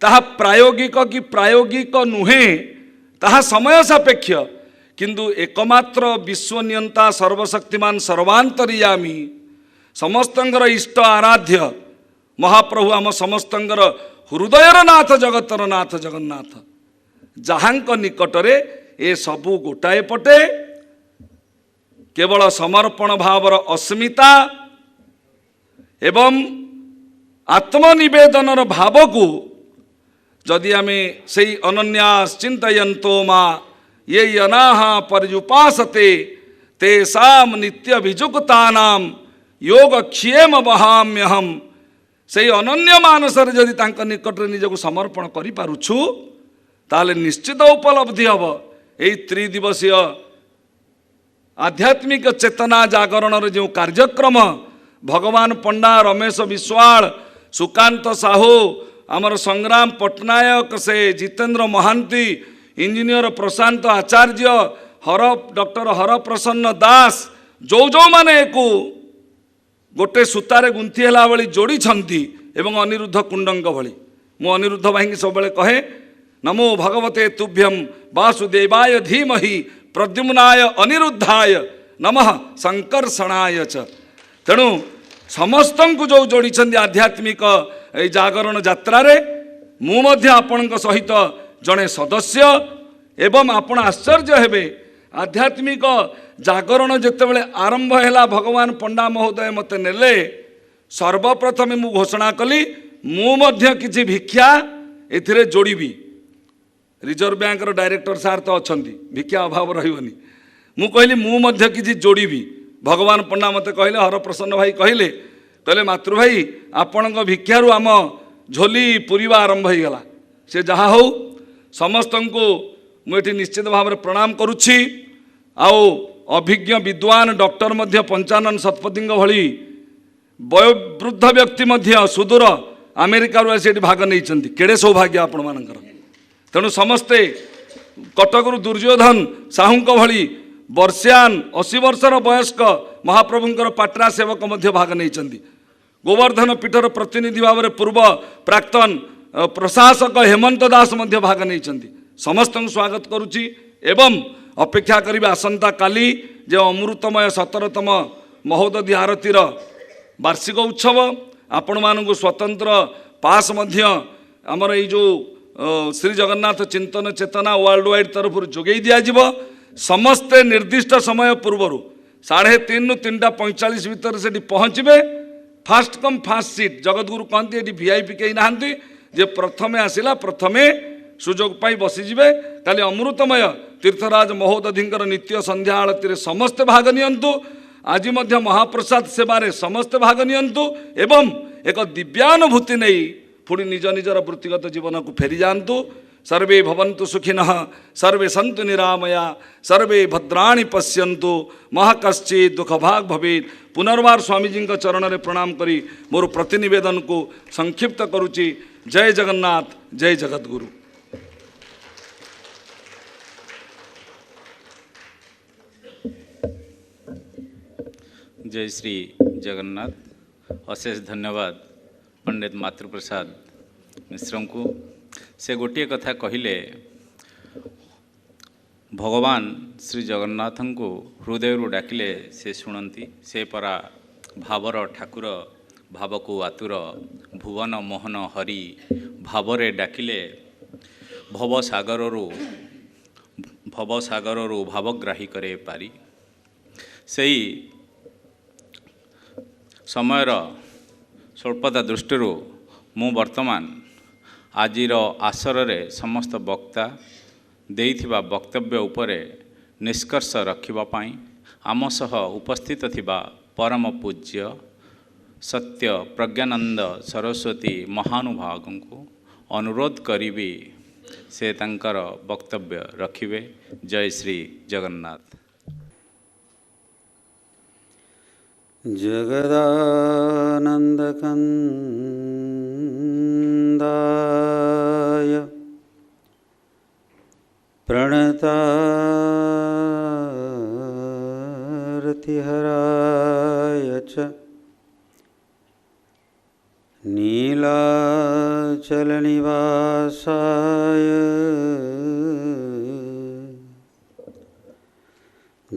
Speaker 4: ताहा प्रायोगिक कि प्रायोगिक नुहे ताहा समय सापेक्ष किंतु एकमात्र विश्वनियंता सर्वशक्तिमान सर्वांतर्यामी समस्तंकर इष्ट आराध्य महाप्रभु आम समस्तंकर हृदयर नाथ जगतर नाथ जगन्नाथ जहांक निकटरे ए सबू गोटाए पटे केवल समर्पण भावर अस्मिता एवं आत्मनिवेदनर भाव को जदि आमे सेई अनन्यास चिंतयन्तो मा ये अनाह पर्युपासते तेषाम नित्य विजुक्तानाम योग क्षेम बहाम्यहम से अनन्य मानसर जदि तांक निकटरे निजको समर्पण करि पारुछु ताले निश्चित उपलब्धि हब एई त्रिदिवसीय आध्यात्मिक चेतना जागरण जो कार्यक्रम भगवान पंडा रमेश विश्वाल सुकांत साहू आमर संग्राम पट्टनायक से जितेंद्र महांती इंजीनियर प्रशांत आचार्य डॉक्टर हरप्रसन्न दास जो माने को गोटे सूतारे गुंथी है भाई जोड़ी एवं अनिरुद्ध कुंडंग भली मु अनिरुद्ध भाई सब कहे नमो भगवते तुभ्यम वासुदेवाय धीमहि प्रद्युम्नाय अनिरुद्धाय नमः संकर्षणाय च तेणु समस्त को जो जोड़ी आध्यात्मिक जागरण यात्रा मु मध्य आपणक सहित जड़े सदस्य एवं आपण आश्चर्य हेबे आध्यात्मिक जागरण जितेबाला आरंभ है भगवान पंडा महोदय मत नेले सर्वप्रथम मु घोषणा कली मु मध्य किछि भिक्षा एथिरे जोड़बी रिजर्व बैंक डायरेक्टर सार तो अच्छा भिक्षा अभाव रही मु कहली मु मध्य किछि जोड़बी भगवान पंडा मते कहले हरप्रसन्न भाई कहले कहले मातृभाई आपणक भिक्षारू आम झोली पूरीवा आरंभ हो गला से जहाँ हो समस्त को मुझे निश्चित भाव में प्रणाम करुच्ची आओ अभिज्ञ विद्वान डॉक्टर मध्य पंचानन शतपथी भली वयोवृद्ध व्यक्ति मध्य सुदूर अमेरिका आसी भाग नहीं केड़े सौभाग्य आपण मानकर तेणु समस्ते कटकरू दुर्योधन साहू भली वर्षान 80 वर्षर वयस्क महाप्रभुंकर पाट्रा सेवक मध्य भाग नहीं गोवर्धन पीठर प्रतिनिधि भाव में पूर्व प्राक्तन प्रशासक हेमंत दास मध्य भाग नहीं समस्त स्वागत करुच्ची एवं अपेक्षा करी आसंता काली जे अमृतमय 17तम महोदधि आरतीर वार्षिक उत्सव आपण मानक स्वतंत्र पास मध्य आमर ये जो श्री जगन्नाथ चिंतन चेतना वर्ल्ड वाइड तरफ जोगई दिज्व समस्ते निर्दिष्ट समय पूर्वर 3:30 ରୁ 3:45 भितर से पहुँचे फास्ट कम फास्ट सीट जगतगुरु कहते ये वीआईपी कहीं नहांती जे प्रथमे आसिला प्रथमे सुजोग पाई बसीजे काली अमृतमय तीर्थराज महोदधिंकर नित्य संध्या आलती समस्ते भाग नियंतु आज मध्य महाप्रसाद सेवारे समस्ते भाग नियंतु एवं एक दिव्यानुभूति नहीं पुणी निज निजर वृत्तिगत जीवन को फेरी जातु सर्वे भवन्तु सुखिनः सर्वे सन्तु निरामया सर्वे भद्राणि पश्यन्तु महाकश्चित् दुःखभाग् भवेत् पुनर्बार स्वामीजी चरण में प्रणाम करी मोर प्रतिनिवेदन को संक्षिप्त करुच्ची जय जगन्नाथ जय जगद्गुरु।
Speaker 1: जय श्री जगन्नाथ। अशेष धन्यवाद पंडित मातृप्रसाद मिश्र को से गोटे कथा कहले भगवान श्री जगन्नाथ को हृदय डाकिले से शुणती से परा भावर ठाकुर भाव को आतुर भुवन मोहन हरि भावरे डाकिले भवसागर भावग्राही करे पारी सही समयर स्वल्पता दृष्टि मु वर्तमान आजिर आसर रे समस्त वक्ता देइथिबा वक्तव्य उपरे निष्कर्ष रखिबा पाई आम सह उपस्थित थिबा परम पूज्य सत्य प्रज्ञानंद सरस्वती महानुभाव को अनुरोध करिबी से तांकर वक्तव्य रखिबे। जय श्री जगन्नाथ।
Speaker 5: जगदानन्दकन्दाय प्रणतारतिहराय च नीलाचलनिवासाय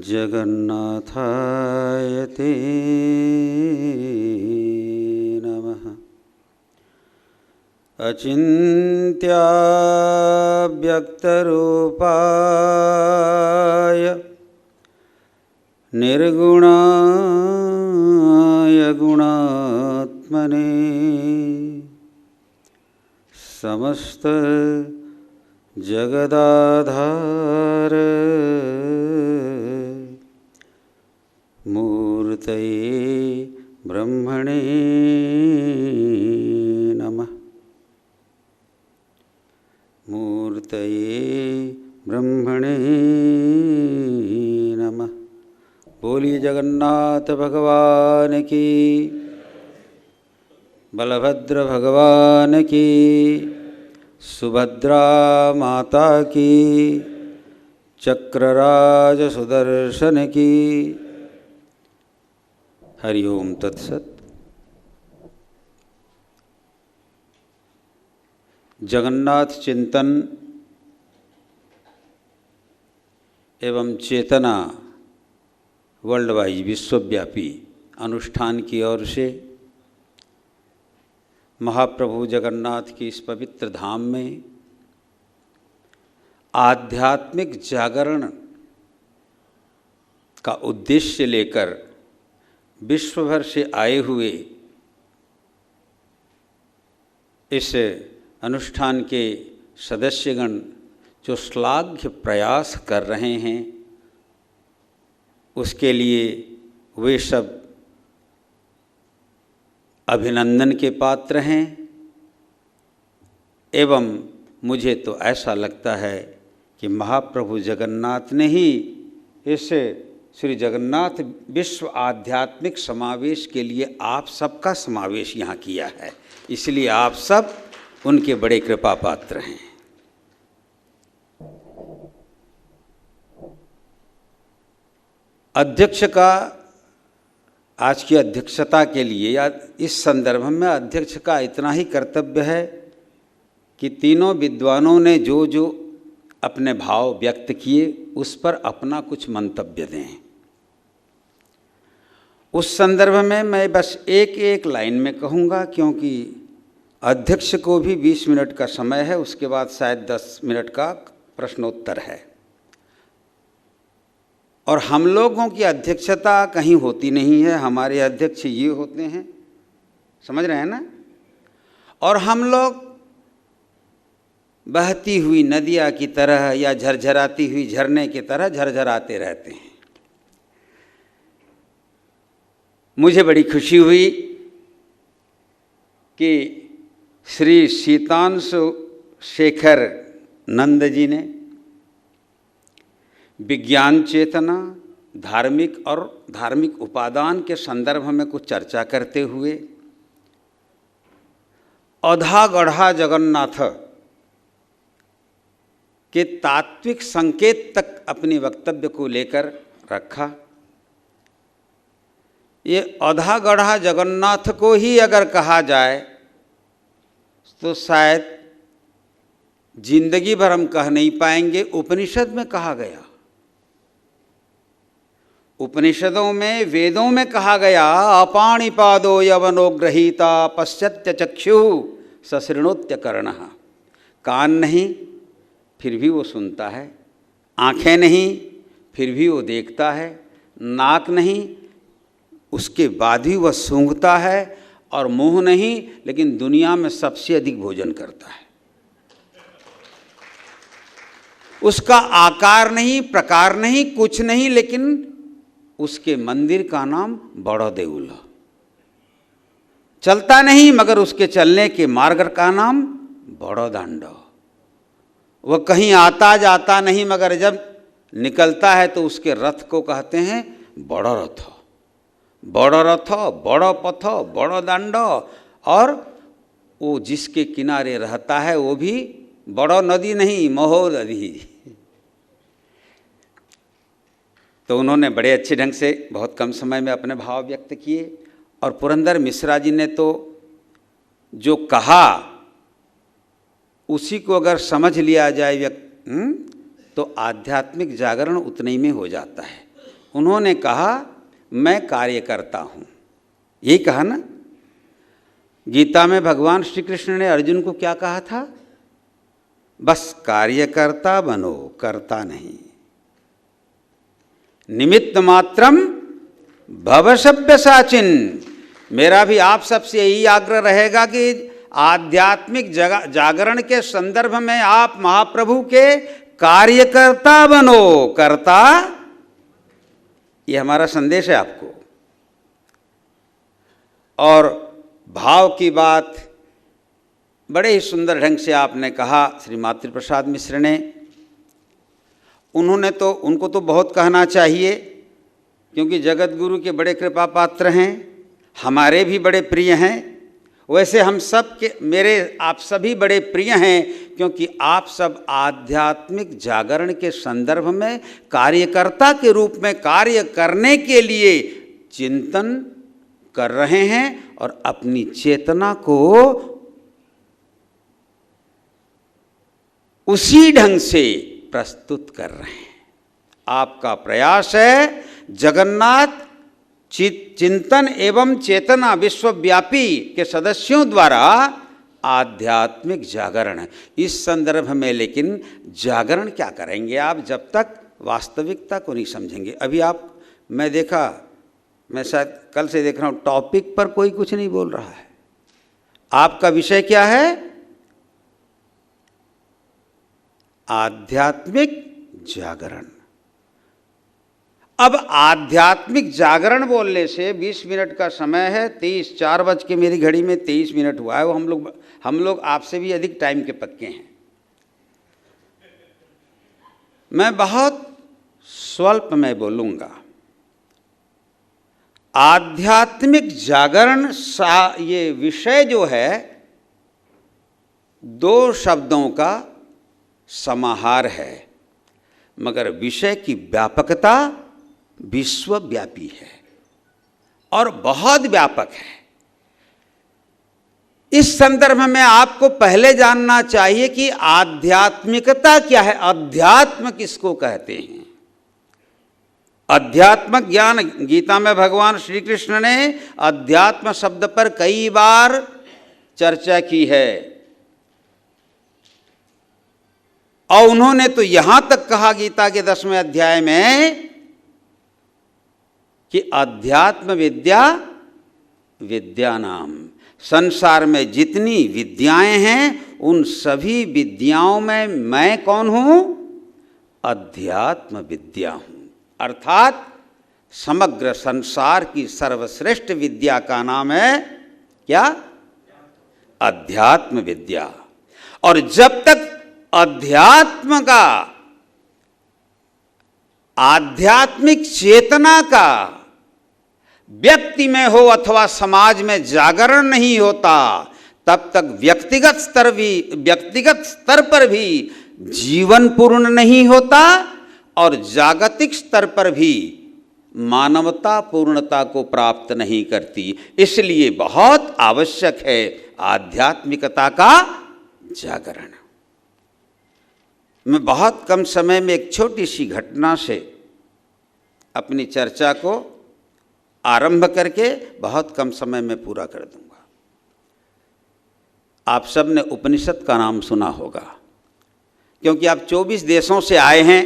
Speaker 5: जगन्नाथाय ते नमः। अचिन्त्याव्यक्तरूपाय निर्गुणाय गुणात्मने समस्त जगदाधार मूर्तये ब्रह्मणे नमः। मूर्तये ब्रह्मणे नमः। बोलिए जगन्नाथ भगवान की, बलभद्र भगवान की, सुभद्रा माता की, चक्रराज सुदर्शन की। हरि ओम तत्सत। जगन्नाथ चिंतन एवं चेतना वर्ल्ड वाइड विश्वव्यापी अनुष्ठान की ओर से महाप्रभु जगन्नाथ की इस पवित्र धाम में आध्यात्मिक जागरण का उद्देश्य लेकर विश्व भर से आए हुए इस अनुष्ठान के सदस्यगण जो श्लाघ्य प्रयास कर रहे हैं, उसके लिए वे सब अभिनंदन के पात्र हैं। एवं मुझे तो ऐसा लगता है कि महाप्रभु जगन्नाथ ने ही इस श्री जगन्नाथ विश्व आध्यात्मिक समावेश के लिए आप सबका समावेश यहाँ किया है, इसलिए आप सब उनके बड़े कृपा पात्र हैं। अध्यक्ष का आज की अध्यक्षता के लिए या इस संदर्भ में अध्यक्ष का इतना ही कर्तव्य है कि तीनों विद्वानों ने जो जो अपने भाव व्यक्त किए उस पर अपना कुछ मंतव्य दें। उस संदर्भ में मैं बस एक एक लाइन में कहूँगा, क्योंकि अध्यक्ष को भी 20 मिनट का समय है, उसके बाद शायद 10 मिनट का प्रश्नोत्तर है। और हम लोगों की अध्यक्षता कहीं होती नहीं है, हमारे अध्यक्ष ये होते हैं, समझ रहे हैं ना। और हम लोग बहती हुई नदिया की तरह या झरझराती हुई झरने की तरह झरझराते रहते हैं। मुझे बड़ी खुशी हुई कि श्री शीतांशु शेखर नंद जी ने विज्ञान चेतना, धार्मिक और धार्मिक उपादान के संदर्भ में कुछ चर्चा करते हुए अधा गढ़ा जगन्नाथ के तात्विक संकेत तक अपने वक्तव्य को लेकर रखा। ये अधा गढ़ा जगन्नाथ को ही अगर कहा जाए तो शायद जिंदगी भर हम कह नहीं पाएंगे। उपनिषद में कहा गया, उपनिषदों में, वेदों में कहा गया, अपाणिपादो यवनो गृहीता पश्यत्य चक्षु सशृणोत्य कर्णः। कान नहीं फिर भी वो सुनता है, आँखें नहीं फिर भी वो देखता है, नाक नहीं उसके बाद भी वह सूंघता है, और मुंह नहीं लेकिन दुनिया में सबसे अधिक भोजन करता है। उसका आकार नहीं, प्रकार नहीं, कुछ नहीं, लेकिन उसके मंदिर का नाम बड़ो देउल। चलता नहीं मगर उसके चलने के मार्ग का नाम बड़ो दांड। वह कहीं आता जाता नहीं मगर जब निकलता है तो उसके रथ को कहते हैं बड़ो रथ। बड़ो रथ, बड़ो पथ, बड़ो दांड। और वो जिसके किनारे रहता है वो भी बड़ो नदी नहीं, महो नदी। तो उन्होंने बड़े अच्छे ढंग से बहुत कम समय में अपने भाव व्यक्त किए। और पुरंदर मिश्रा जी ने तो जो कहा उसी को अगर समझ लिया जाए तो आध्यात्मिक जागरण उतने ही में हो जाता है। उन्होंने कहा मैं कार्यकर्ता हूँ, यही कहा ना। गीता में भगवान श्री कृष्ण ने अर्जुन को क्या कहा था? बस कार्यकर्ता बनो, करता नहीं। निमित्त मात्रम भव सव्यसाचिन। मेरा भी आप सबसे यही आग्रह रहेगा कि आध्यात्मिक जागरण के संदर्भ में आप महाप्रभु के कार्यकर्ता बनो, कर्ता। ये हमारा संदेश है आपको। और भाव की बात बड़े ही सुंदर ढंग से आपने कहा श्री मातृ प्रसाद मिश्र ने। उनको तो बहुत कहना चाहिए, क्योंकि जगत गुरु के बड़े कृपा पात्र हैं, हमारे भी बड़े प्रिय हैं। वैसे हम सब के, मेरे आप सभी बड़े प्रिय हैं, क्योंकि आप सब आध्यात्मिक जागरण के संदर्भ में कार्यकर्ता के रूप में कार्य करने के लिए चिंतन कर रहे हैं और अपनी चेतना को उसी ढंग से प्रस्तुत कर रहे हैं। आपका प्रयास है जगन्नाथ चिंतन एवं चेतना विश्वव्यापी के सदस्यों द्वारा आध्यात्मिक जागरण है। इस संदर्भ में लेकिन जागरण क्या करेंगे आप जब तक वास्तविकता को नहीं समझेंगे। अभी मैं शायद कल से देख रहा हूँ, टॉपिक पर कोई कुछ नहीं बोल रहा है। आपका विषय क्या है? आध्यात्मिक जागरण। अब आध्यात्मिक जागरण बोलने से 20 मिनट का समय है, 4 बज के मेरी घड़ी में 23 मिनट हुआ है। वो हम लोग आपसे भी अधिक टाइम के पक्के हैं। मैं बहुत स्वल्प में बोलूंगा। आध्यात्मिक जागरण ये विषय जो है 2 शब्दों का समाहार है, मगर विषय की व्यापकता विश्वव्यापी है और बहुत व्यापक है। इस संदर्भ में आपको पहले जानना चाहिए कि आध्यात्मिकता क्या है, अध्यात्म किसको कहते हैं। अध्यात्म ज्ञान, गीता में भगवान श्री कृष्ण ने अध्यात्म शब्द पर कई बार चर्चा की है और उन्होंने तो यहां तक कहा गीता के 10वें अध्याय में कि अध्यात्म विद्या विद्यानाम, संसार में जितनी विद्याएं हैं उन सभी विद्याओं में मैं कौन हूं? अध्यात्म विद्या हूं। अर्थात समग्र संसार की सर्वश्रेष्ठ विद्या का नाम है क्या? अध्यात्म विद्या। और जब तक अध्यात्म का, आध्यात्मिक चेतना का व्यक्ति में हो अथवा समाज में जागरण नहीं होता, तब तक व्यक्तिगत स्तर पर भी जीवन पूर्ण नहीं होता और जागतिक स्तर पर भी मानवता पूर्णता को प्राप्त नहीं करती। इसलिए बहुत आवश्यक है आध्यात्मिकता का जागरण। मैं बहुत कम समय में एक छोटी सी घटना से अपनी चर्चा को आरंभ करके बहुत कम समय में पूरा कर दूंगा। आप सब ने उपनिषद का नाम सुना होगा, क्योंकि आप 24 देशों से आए हैं।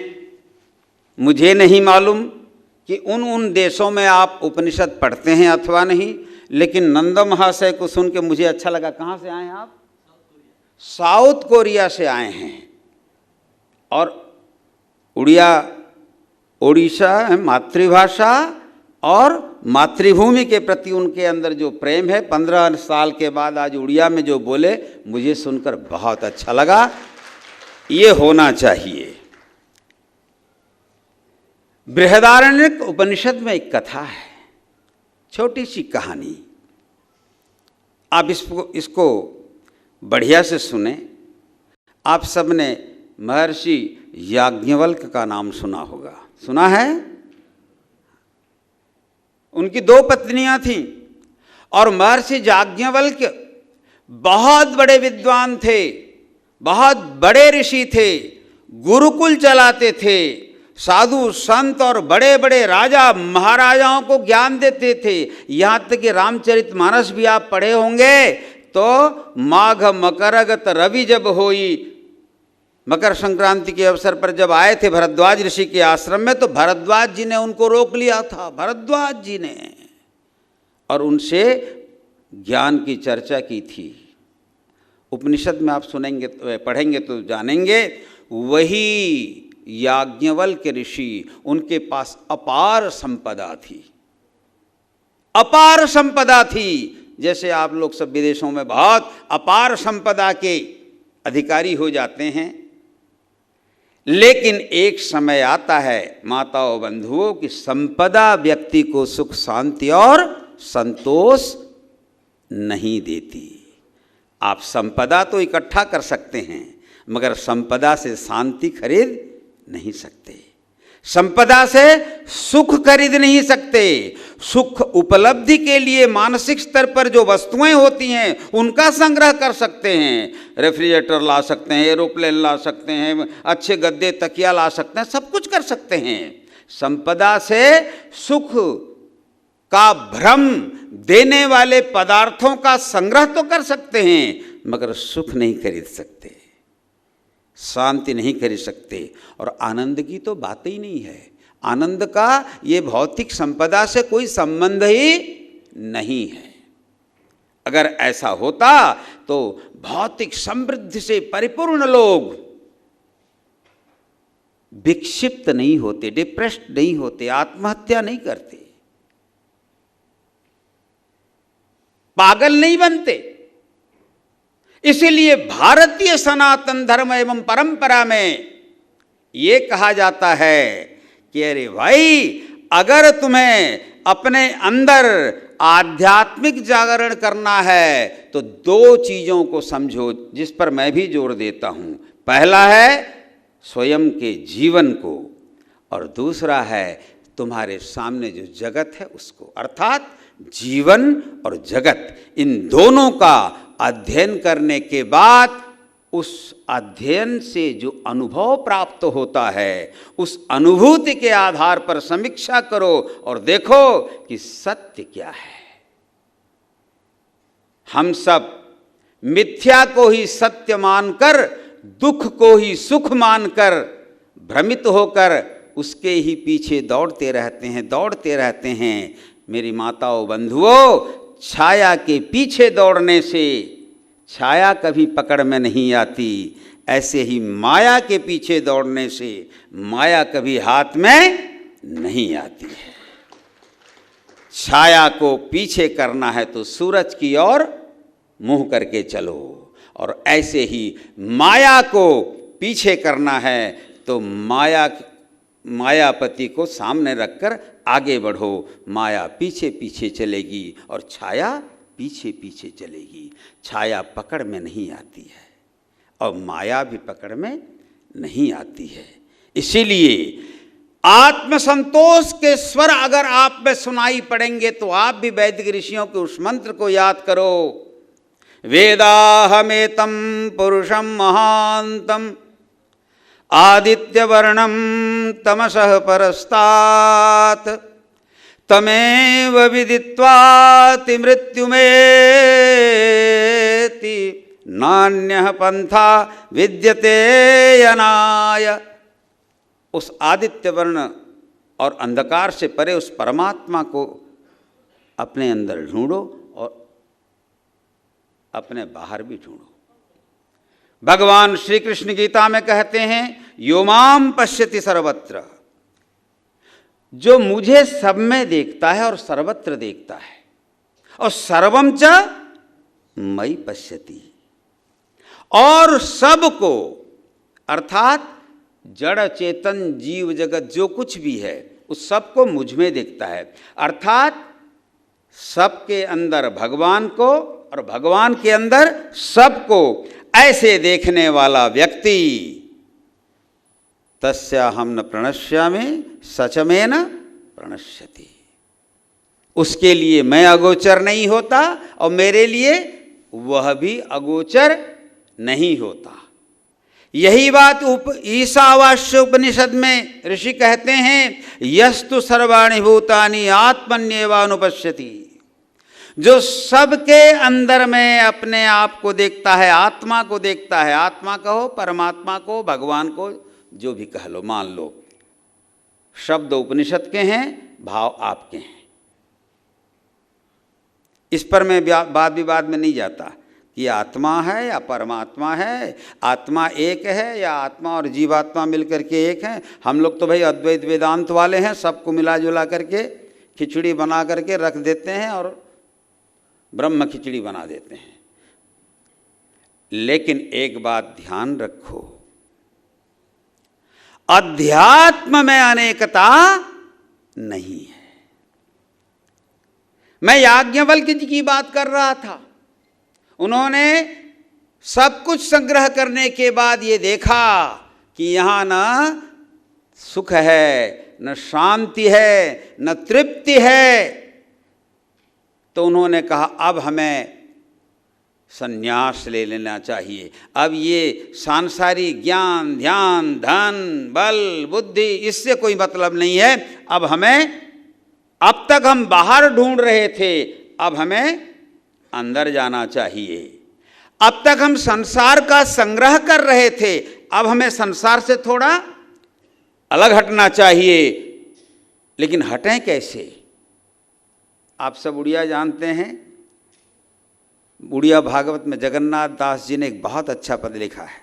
Speaker 5: मुझे नहीं मालूम कि उन देशों में आप उपनिषद पढ़ते हैं अथवा नहीं, लेकिन नंद महाशय को सुन के मुझे अच्छा लगा। कहाँ से आए हैं आप? साउथ कोरिया से आए हैं। और उड़ीसा मातृभाषा और मातृभूमि के प्रति उनके अंदर जो प्रेम है, 15 साल के बाद आज उड़िया में जो बोले, मुझे सुनकर बहुत अच्छा लगा। ये होना चाहिए। बृहदारण्यक उपनिषद में एक कथा है, छोटी सी कहानी। आप इसको बढ़िया से सुने। आप सबने महर्षि याज्ञवल्क्य का नाम सुना होगा, सुना है? उनकी 2 पत्नियां थीं और महर्षि याज्ञवल्क्य बहुत बड़े विद्वान थे, बहुत बड़े ऋषि थे, गुरुकुल चलाते थे, साधु संत और बड़े बड़े राजा महाराजाओं को ज्ञान देते थे। यहाँ तक कि रामचरितमानस भी आप पढ़े होंगे तो माघ मकरगत रवि जब होई, मकर संक्रांति के अवसर पर जब आए थे भरद्वाज ऋषि के आश्रम में, तो भरद्वाज जी ने उनको रोक लिया था, भरद्वाज जी ने, और उनसे ज्ञान की चर्चा की थी। उपनिषद में आप सुनेंगे, पढ़ेंगे तो जानेंगे। वही याज्ञवल्क्य ऋषि, उनके पास अपार संपदा थी, अपार संपदा थी। जैसे आप लोग सब विदेशों में बहुत अपार संपदा के अधिकारी हो जाते हैं, लेकिन एक समय आता है माताओं बंधुओं की संपदा व्यक्ति को सुख शांति और संतोष नहीं देती। आप संपदा तो इकट्ठा कर सकते हैं, मगर संपदा से शांति खरीद नहीं सकते, संपदा से सुख खरीद नहीं सकते। सुख उपलब्धि के लिए मानसिक स्तर पर जो वस्तुएं होती हैं उनका संग्रह कर सकते हैं। रेफ्रिजरेटर ला सकते हैं, एरोप्लेन ला सकते हैं, अच्छे गद्दे तकिया ला सकते हैं, सब कुछ कर सकते हैं। संपदा से सुख का भ्रम देने वाले पदार्थों का संग्रह तो कर सकते हैं, मगर सुख नहीं खरीद सकते, शांति नहीं खरीद सकते, और आनंद की तो बात ही नहीं है। आनंद का ये भौतिक संपदा से कोई संबंध ही नहीं है। अगर ऐसा होता तो भौतिक समृद्धि से परिपूर्ण लोग विक्षिप्त नहीं होते, डिप्रेस्ड नहीं होते, आत्महत्या नहीं करते, पागल नहीं बनते। इसीलिए भारतीय सनातन धर्म एवं परंपरा में ये कहा जाता है कि अरे भाई, अगर तुम्हें अपने अंदर आध्यात्मिक जागरण करना है तो दो चीज़ों को समझो, जिस पर मैं भी जोर देता हूँ। पहला है स्वयं के जीवन को, और दूसरा है तुम्हारे सामने जो जगत है उसको। अर्थात जीवन और जगत, इन दोनों का अध्ययन करने के बाद उस अध्ययन से जो अनुभव प्राप्त होता है, उस अनुभूति के आधार पर समीक्षा करो और देखो कि सत्य क्या है। हम सब मिथ्या को ही सत्य मानकर, दुख को ही सुख मानकर भ्रमित होकर उसके ही पीछे दौड़ते रहते हैं। मेरी माताओं बंधुओं, छाया के पीछे दौड़ने से छाया कभी पकड़ में नहीं आती, ऐसे ही माया के पीछे दौड़ने से माया कभी हाथ में नहीं आती है। छाया को पीछे करना है तो सूरज की ओर मुंह करके चलो, और ऐसे ही माया को पीछे करना है तो मायापति को सामने रखकर आगे बढ़ो। माया पीछे पीछे चलेगी और छाया पीछे पीछे चलेगी। छाया पकड़ में नहीं आती है और माया भी पकड़ में नहीं आती है। इसीलिए आत्मसंतोष के स्वर अगर आप में सुनाई पड़ेंगे तो आप भी वैदिक ऋषियों के उस मंत्र को याद करो। वेदाहमेतं पुरुषं महांतम आदित्यवर्णं तमसः परस्तात् तमेव विदित्वाति मृत्युमेति नान्यः पंथा विद्यते यनाय। उस आदित्य वर्ण और अंधकार से परे उस परमात्मा को अपने अंदर ढूंढो और अपने बाहर भी ढूंढो। भगवान श्री कृष्ण गीता में कहते हैं, यो माम पश्यति सर्वत्र, जो मुझे सब में देखता है और सर्वत्र देखता है, और सर्वम च मयि पश्यति, और सबको अर्थात जड़ चेतन जीव जगत जो कुछ भी है उस सबको मुझ में देखता है। अर्थात सबके अंदर भगवान को और भगवान के अंदर सबको ऐसे देखने वाला व्यक्ति तस्याहं न प्रणश्यामि सचमेन प्रणश्यति, उसके लिए मैं अगोचर नहीं होता और मेरे लिए वह भी अगोचर नहीं होता। यही बात ईशावास्य उपनिषद में ऋषि कहते हैं, यस्तु सर्वाणि भूतानि आत्मन्येवानुपश्यति, जो सबके अंदर में अपने आप को देखता है, आत्मा को देखता है। आत्मा कहो, परमात्मा को, भगवान को, जो भी कह लो, मान लो। शब्द उपनिषद के हैं, भाव आपके हैं। इस पर मैं वाद विवाद में नहीं जाता कि आत्मा है या परमात्मा है, आत्मा एक है या आत्मा और जीवात्मा मिलकर के एक है। हम लोग तो भाई अद्वैत वेदांत वाले हैं, सबको मिला जुला करके खिचड़ी बना करके रख देते हैं और ब्रह्म खिचड़ी बना देते हैं। लेकिन एक बात ध्यान रखो, अध्यात्म में अनेकता नहीं है। मैं याज्ञवल्क्य जी की बात कर रहा था। उन्होंने सब कुछ संग्रह करने के बाद ये देखा कि यहाँ न सुख है, न शांति है, न तृप्ति है, तो उन्होंने कहा अब हमें संन्यास ले लेना चाहिए। अब ये सांसारिक ज्ञान, ध्यान, धन, बल, बुद्धि, इससे कोई मतलब नहीं है। अब हमें अब तक हम बाहर ढूंढ रहे थे, अब हमें अंदर जाना चाहिए। अब तक हम संसार का संग्रह कर रहे थे, अब हमें संसार से थोड़ा अलग हटना चाहिए। लेकिन हटें कैसे? आप सब उड़िया जानते हैं। उड़िया भागवत में जगन्नाथ दास जी ने एक बहुत अच्छा पद लिखा है।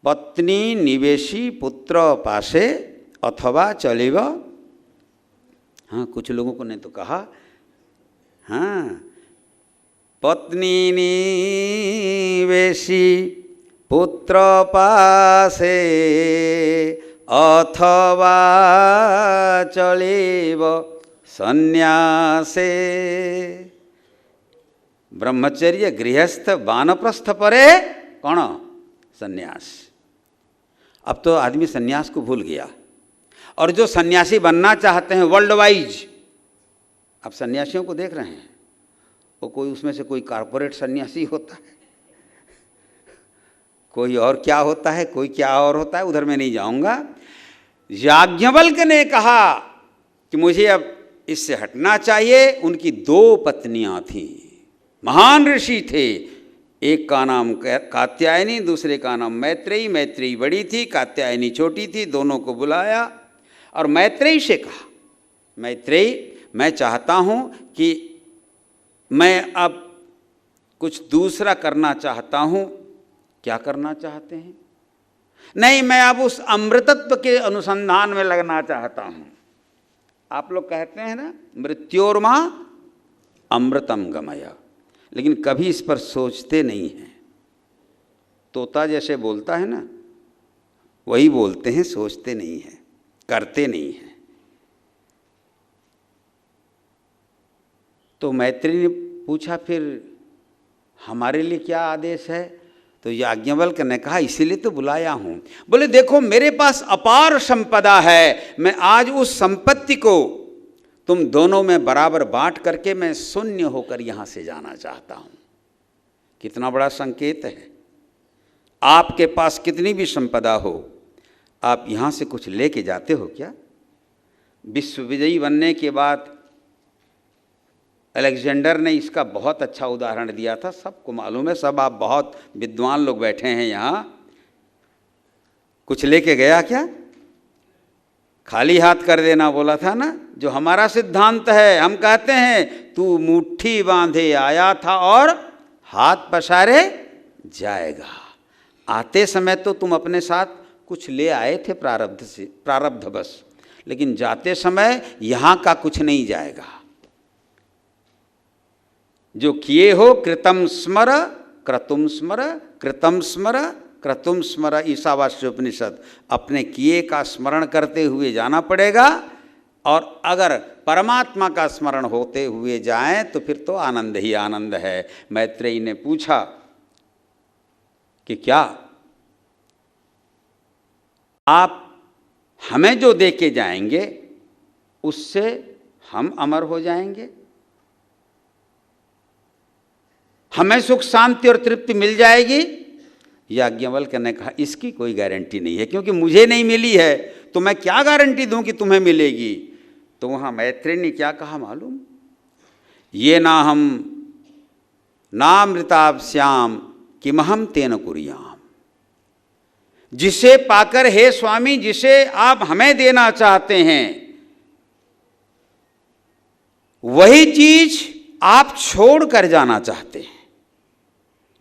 Speaker 5: पत्नी निवेशी पुत्र पासे अथवा चलेव। हाँ, कुछ लोगों को ने तो कहा, हाँ, पत्नी निवेशी पुत्र पासे अथवा चलेव सन्यासे। ब्रह्मचर्य गृहस्थ वानप्रस्थ परे कौन? सन्यास। अब तो आदमी सन्यास को भूल गया, और जो सन्यासी बनना चाहते हैं वर्ल्ड वाइज, अब सन्यासियों को देख रहे हैं, वो कोई उसमें से कोई कारपोरेट सन्यासी होता है, कोई और क्या होता है, कोई क्या और होता है, उधर मैं नहीं जाऊंगा। याज्ञवल्क ने कहा कि मुझे अब इससे हटना चाहिए। उनकी 2 पत्नियां थीं, महान ऋषि थे। एक का नाम कात्यायनी, दूसरे का नाम मैत्रेयी। मैत्रेयी बड़ी थी, कात्यायनी छोटी थी। दोनों को बुलाया और मैत्रेयी से कहा, मैत्रेयी, मैं चाहता हूँ कि मैं अब कुछ दूसरा करना चाहता हूँ। क्या करना चाहते हैं? नहीं, मैं अब उस अमृतत्व के अनुसंधान में लगना चाहता हूँ। आप लोग कहते हैं ना, मृत्योर्मा अमृतम गमय, लेकिन कभी इस पर सोचते नहीं हैं। तोता जैसे बोलता है ना, वही बोलते हैं, सोचते नहीं हैं, करते नहीं हैं। तो मैत्रेयी ने पूछा, फिर हमारे लिए क्या आदेश है? तो याज्ञवल्क्य ने कहा, इसीलिए तो बुलाया हूँ। बोले, देखो मेरे पास अपार संपदा है, मैं आज उस संपत्ति को तुम दोनों में बराबर बांट करके मैं शून्य होकर यहाँ से जाना चाहता हूँ। कितना बड़ा संकेत है। आपके पास कितनी भी संपदा हो, आप यहाँ से कुछ लेके जाते हो क्या? विश्व विजयी बनने के बाद अलेक्जेंडर ने इसका बहुत अच्छा उदाहरण दिया था। सबको मालूम है, सब आप बहुत विद्वान लोग बैठे हैं यहाँ। कुछ लेके गया क्या? खाली हाथ कर देना बोला था ना, जो हमारा सिद्धांत है। हम कहते हैं तू मुट्ठी बांधे आया था और हाथ पसारे जाएगा। आते समय तो तुम अपने साथ कुछ ले आए थे प्रारब्ध से, प्रारब्ध बस, लेकिन जाते समय यहाँ का कुछ नहीं जाएगा। जो किए हो कृतम स्मर क्रतुम स्मर, कृतम स्मर क्रतुम स्मर, ईशावास्य उपनिषद। अपने किए का स्मरण करते हुए जाना पड़ेगा, और अगर परमात्मा का स्मरण होते हुए जाएं तो फिर तो आनंद ही आनंद है। मैत्रेयी ने पूछा कि क्या आप हमें जो दे के जाएंगे उससे हम अमर हो जाएंगे? हमें सुख शांति और तृप्ति मिल जाएगी? याज्ञवल्क्य ने कहा, इसकी कोई गारंटी नहीं है, क्योंकि मुझे नहीं मिली है तो मैं क्या गारंटी दूं कि तुम्हें मिलेगी। तो वहां मैत्रेयी ने क्या कहा मालूम? ये ना हम नामृताभ्याम किमहम तेन कुर्याम। जिसे पाकर हे स्वामी, जिसे आप हमें देना चाहते हैं, वही चीज आप छोड़ कर जाना चाहते हैं।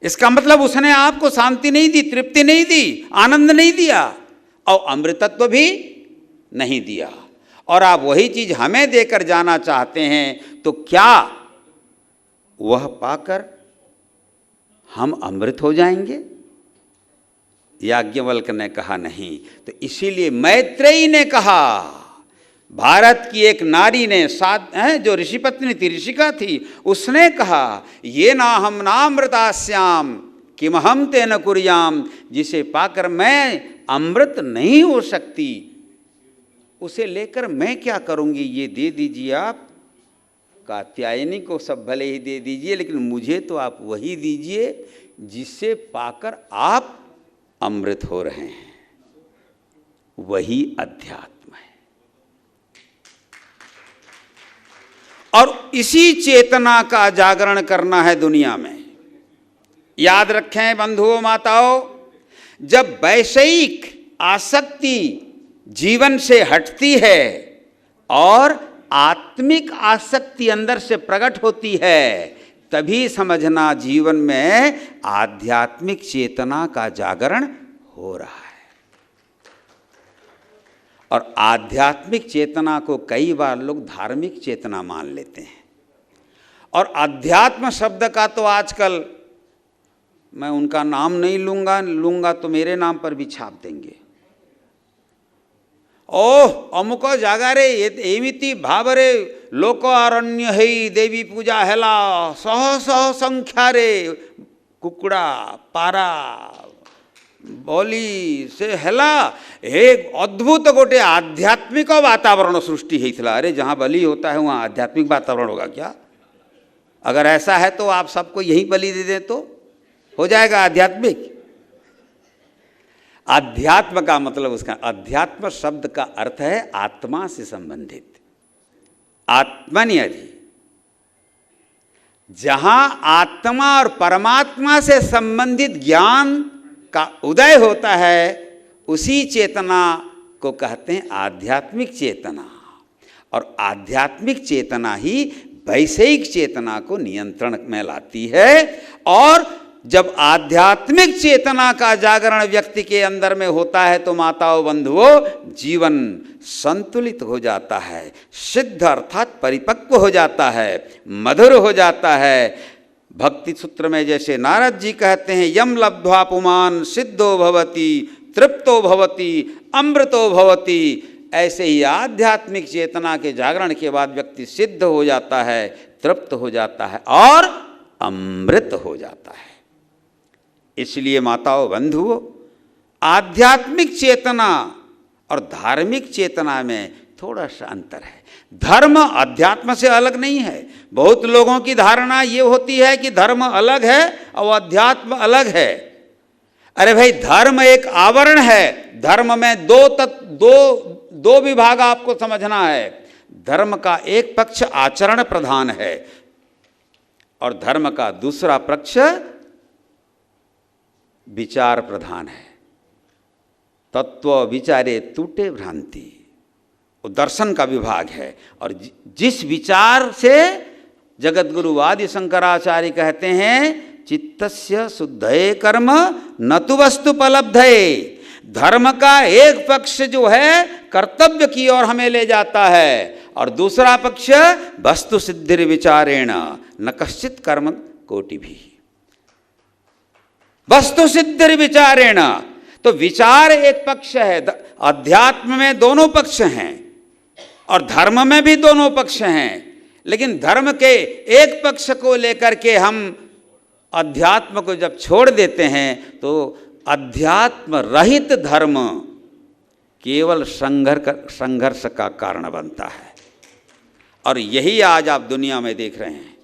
Speaker 5: इसका मतलब उसने आपको शांति नहीं दी, तृप्ति नहीं दी, आनंद नहीं दिया, और अमृतत्व भी नहीं दिया, और आप वही चीज हमें देकर जाना चाहते हैं। तो क्या वह पाकर हम अमृत हो जाएंगे? याज्ञवल्क्य ने कहा नहीं। तो इसीलिए मैत्रेयी ने कहा, भारत की एक नारी ने जो ऋषि पत्नी थी, ऋषिका थी, उसने कहा, ये ना हम नामृतास्याम किम हम तेन कुर्याम। जिसे पाकर मैं अमृत नहीं हो सकती, उसे लेकर मैं क्या करूंगी? ये दे दीजिए आप। कात्यायनी को सब भले ही दे दीजिए, लेकिन मुझे तो आप वही दीजिए जिससे पाकर आप अमृत हो रहे हैं। वही अध्यात्म है। और इसी चेतना का जागरण करना है दुनिया में। याद रखें बंधुओं माताओं, जब वैषयिक आसक्ति जीवन से हटती है और आत्मिक आसक्ति अंदर से प्रकट होती है, तभी समझना जीवन में आध्यात्मिक चेतना का जागरण हो रहा है। और आध्यात्मिक चेतना को कई बार लोग धार्मिक चेतना मान लेते हैं। और अध्यात्म शब्द का तो आजकल, मैं उनका नाम नहीं लूंगा तो मेरे नाम पर भी छाप देंगे। ओह अमुक जागारे एमिति भावरे लोक अरण्य है देवी पूजा हेला शह शह संख्या रे कुकुड़ा पारा बलि से हेला एक अद्भुत गोटे आध्यात्मिक वातावरण सृष्टि होता। अरे जहाँ बलि होता है वहाँ आध्यात्मिक वातावरण होगा क्या? अगर ऐसा है तो आप सबको यही बलि दे दें तो हो जाएगा आध्यात्मिक। अध्यात्म का मतलब, उसका अध्यात्म शब्द का अर्थ है आत्मा से संबंधित, आत्मनियधि। जहां आत्मा और परमात्मा से संबंधित ज्ञान का उदय होता है, उसी चेतना को कहते हैं आध्यात्मिक चेतना। और आध्यात्मिक चेतना ही वैषयिक चेतना को नियंत्रण में लाती है। और जब आध्यात्मिक चेतना का जागरण व्यक्ति के अंदर में होता है तो माताओं बंधुओं, जीवन संतुलित हो जाता है, सिद्ध अर्थात परिपक्व हो जाता है, मधुर हो जाता है। भक्ति सूत्र में जैसे नारद जी कहते हैं, यम लब्ध्वा पुमान सिद्धो भवति तृप्तो भवति अमृतो भवति, ऐसे ही आध्यात्मिक चेतना के जागरण के बाद व्यक्ति सिद्ध हो जाता है, तृप्त हो जाता है और अमृत हो जाता है। इसलिए माताओं बंधुओं, आध्यात्मिक चेतना और धार्मिक चेतना में थोड़ा सा अंतर है। धर्म अध्यात्म से अलग नहीं है। बहुत लोगों की धारणा ये होती है कि धर्म अलग है और अध्यात्म अलग है। अरे भाई, धर्म एक आवरण है। धर्म में दो विभाग आपको समझना है। धर्म का एक पक्ष आचरण प्रधान है और धर्म का दूसरा पक्ष विचार प्रधान है। तत्व विचारे टूटे भ्रांति, वो दर्शन का विभाग है। और जिस विचार से जगतगुरु आदि शंकराचार्य कहते हैं, चित्तस्य शुद्धये कर्म न तु वस्तुपलब्धये। धर्म का एक पक्ष जो है कर्तव्य की ओर हमें ले जाता है और दूसरा पक्ष वस्तु सिद्धिर विचारेण न कश्चित कर्म कोटि भी। वस्तु सिद्धिर विचारेण, तो विचार एक पक्ष है। अध्यात्म में दोनों पक्ष हैं और धर्म में भी दोनों पक्ष हैं। लेकिन धर्म के एक पक्ष को लेकर के हम अध्यात्म को जब छोड़ देते हैं तो अध्यात्म रहित धर्म केवल संघर्ष का कारण बनता है। और यही आज आप दुनिया में देख रहे हैं।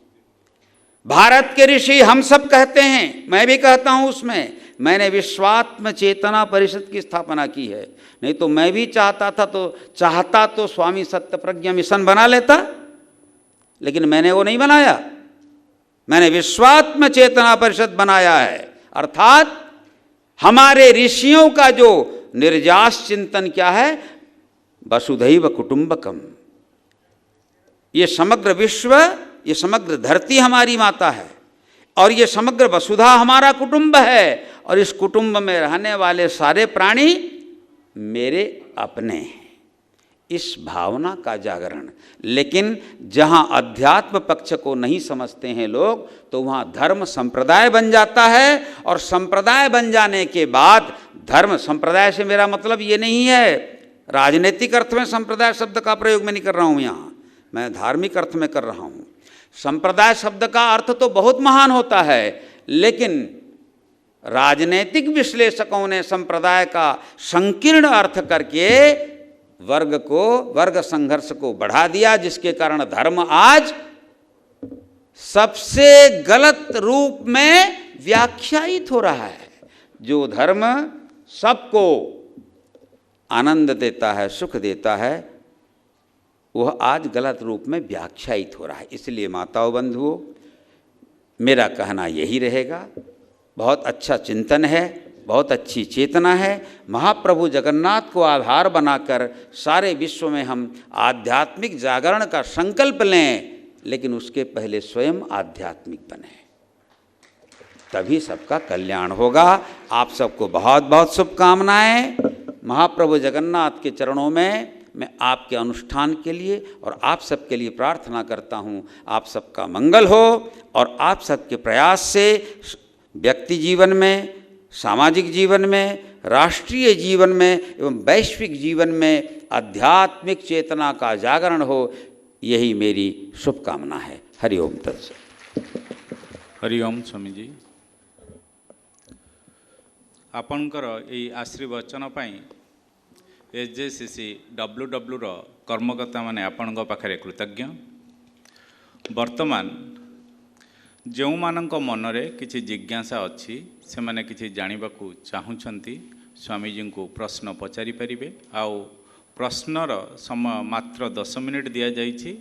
Speaker 5: भारत के ऋषि हम सब कहते हैं, मैं भी कहता हूं, उसमें मैंने विश्वात्म चेतना परिषद की स्थापना की है। नहीं तो मैं भी चाहता तो स्वामी सत्यप्रज्ञा मिशन बना लेता, लेकिन मैंने वो नहीं बनाया। मैंने विश्वात्म चेतना परिषद बनाया है। अर्थात हमारे ऋषियों का जो निर्जास चिंतन क्या है, वसुधैव कुटुंबकम। ये समग्र विश्व, ये समग्र धरती हमारी माता है और ये समग्र वसुधा हमारा कुटुंब है और इस कुटुंब में रहने वाले सारे प्राणी मेरे अपने हैं। इस भावना का जागरण। लेकिन जहाँ अध्यात्म पक्ष को नहीं समझते हैं लोग, तो वहाँ धर्म संप्रदाय बन जाता है और संप्रदाय बन जाने के बाद धर्म, संप्रदाय से मेरा मतलब ये नहीं है राजनीतिक अर्थ में संप्रदाय शब्द का प्रयोग मैं नहीं कर रहा हूँ यहाँ, मैं धार्मिक अर्थ में कर रहा हूँ। संप्रदाय शब्द का अर्थ तो बहुत महान होता है, लेकिन राजनीतिक विश्लेषकों ने संप्रदाय का संकीर्ण अर्थ करके वर्ग संघर्ष को बढ़ा दिया, जिसके कारण धर्म आज सबसे गलत रूप में व्याख्यायित हो रहा है। जो धर्म सबको आनंद देता है, सुख देता है, वह आज गलत रूप में व्याख्यायित हो रहा है। इसलिए माताओं बंधुओं, मेरा कहना यही रहेगा, बहुत अच्छा चिंतन है, बहुत अच्छी चेतना है। महाप्रभु जगन्नाथ को आधार बनाकर सारे विश्व में हम आध्यात्मिक जागरण का संकल्प लें, लेकिन उसके पहले स्वयं आध्यात्मिक बने, तभी सबका कल्याण होगा। आप सबको बहुत बहुत शुभकामनाएं। महाप्रभु जगन्नाथ के चरणों में मैं आपके अनुष्ठान के लिए और आप सबके लिए प्रार्थना करता हूँ, आप सबका मंगल हो और आप सबके प्रयास से व्यक्ति जीवन में, सामाजिक जीवन में, राष्ट्रीय जीवन में एवं वैश्विक जीवन में आध्यात्मिक चेतना का जागरण हो, यही मेरी शुभकामना है। हरिओम तत्सत।
Speaker 1: हरिओम स्वामी जी, आपणकर यही आशीर्वचन पाई SJCC WW रो कर्मकर्ता माने आपणक पाखरे कृतज्ञ। वर्तमान जो मानक मनरे किछि जिज्ञासा अच्छी से माने किछि जानिबाकू चाहुछंती स्वामीजी को प्रश्न पचारि परिबे। आउ प्रश्नर समय मात्र 10 मिनिट दिया जाइछि।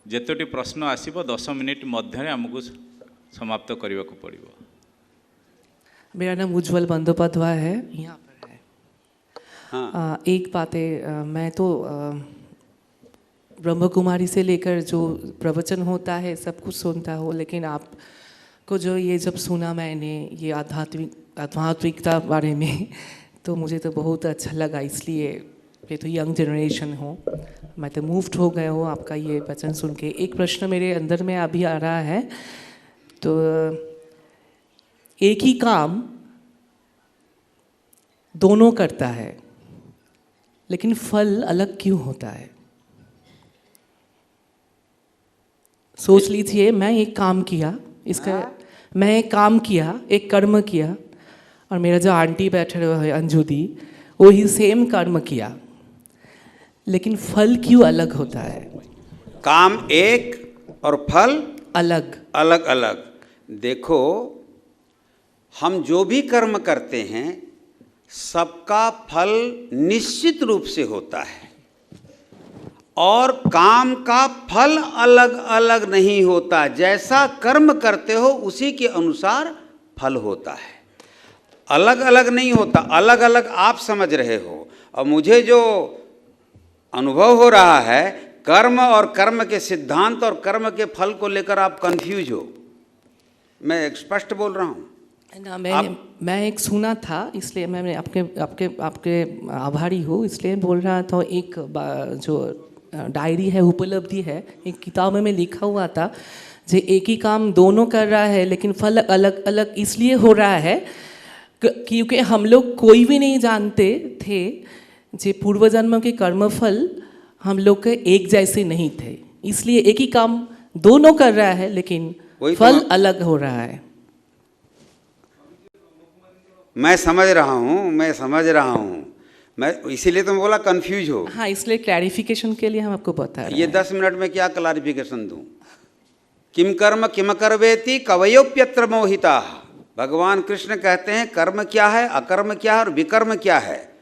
Speaker 1: जेतोटी प्रश्न आसीबो 10 मिनिट मध्य आमको समाप्त करने को पड़िबो।
Speaker 6: मेरा नाम उज्जवल बंदोपाध्याय है, यहाँ पर है।
Speaker 5: हाँ।
Speaker 6: एक बात है, मैं तो ब्रह्म कुमारी से लेकर जो प्रवचन होता है सब कुछ सुनता हूँ, लेकिन आपको जो ये जब सुना मैंने ये आध्यात्मिकता बारे में, तो मुझे तो बहुत अच्छा लगा। इसलिए ये तो यंग जनरेशन हो, मैं तो मूव्ड हो गया हूँ आपका ये वचन सुन के। एक प्रश्न मेरे अंदर में अभी आ रहा है, तो एक ही काम दोनों करता है, लेकिन फल अलग क्यों होता है? सोच लीजिए, मैं एक काम किया, मैं एक काम किया, एक कर्म किया, और मेरा जो आंटी बैठे हुए है अंजू दी, वही सेम कर्म किया, लेकिन फल क्यों अलग होता है?
Speaker 5: काम एक और फल
Speaker 6: अलग
Speaker 5: अलग अलग। देखो, हम जो भी कर्म करते हैं सबका फल निश्चित रूप से होता है, और काम का फल अलग अलग नहीं होता। जैसा कर्म करते हो उसी के अनुसार फल होता है, अलग अलग नहीं होता। अलग अलग आप समझ रहे हो, और मुझे जो अनुभव हो रहा है, कर्म और कर्म के सिद्धांत और कर्म के फल को लेकर आप कंफ्यूज हो। मैं स्पष्ट बोल रहा हूँ
Speaker 6: ना। मैं एक सुना था, इसलिए मैं आपके आभारी हूँ, इसलिए बोल रहा था। एक जो डायरी है, उपलब्धि है, एक किताब में लिखा हुआ था, जो एक ही काम दोनों कर रहा है लेकिन फल अलग अलग इसलिए हो रहा है क्योंकि हम लोग कोई भी नहीं जानते थे जे पूर्व जन्म के कर्मफल हम लोग के एक जैसे नहीं थे, इसलिए एक ही काम दोनों कर रहा है लेकिन फल अलग हो रहा है।
Speaker 5: मैं समझ रहा हूँ, मैं इसीलिए तो बोला कंफ्यूज हो।
Speaker 6: हाँ, इसलिए क्लैरिफिकेशन के लिए हम आपको बता रहे हैं।
Speaker 5: ये 10 मिनट में क्या क्लैरिफिकेशन दूं? किम कर्म किम करवेति कवयोप्यत्र मोहिता। भगवान कृष्ण कहते हैं कर्म क्या है, अकर्म क्या है और विकर्म क्या है।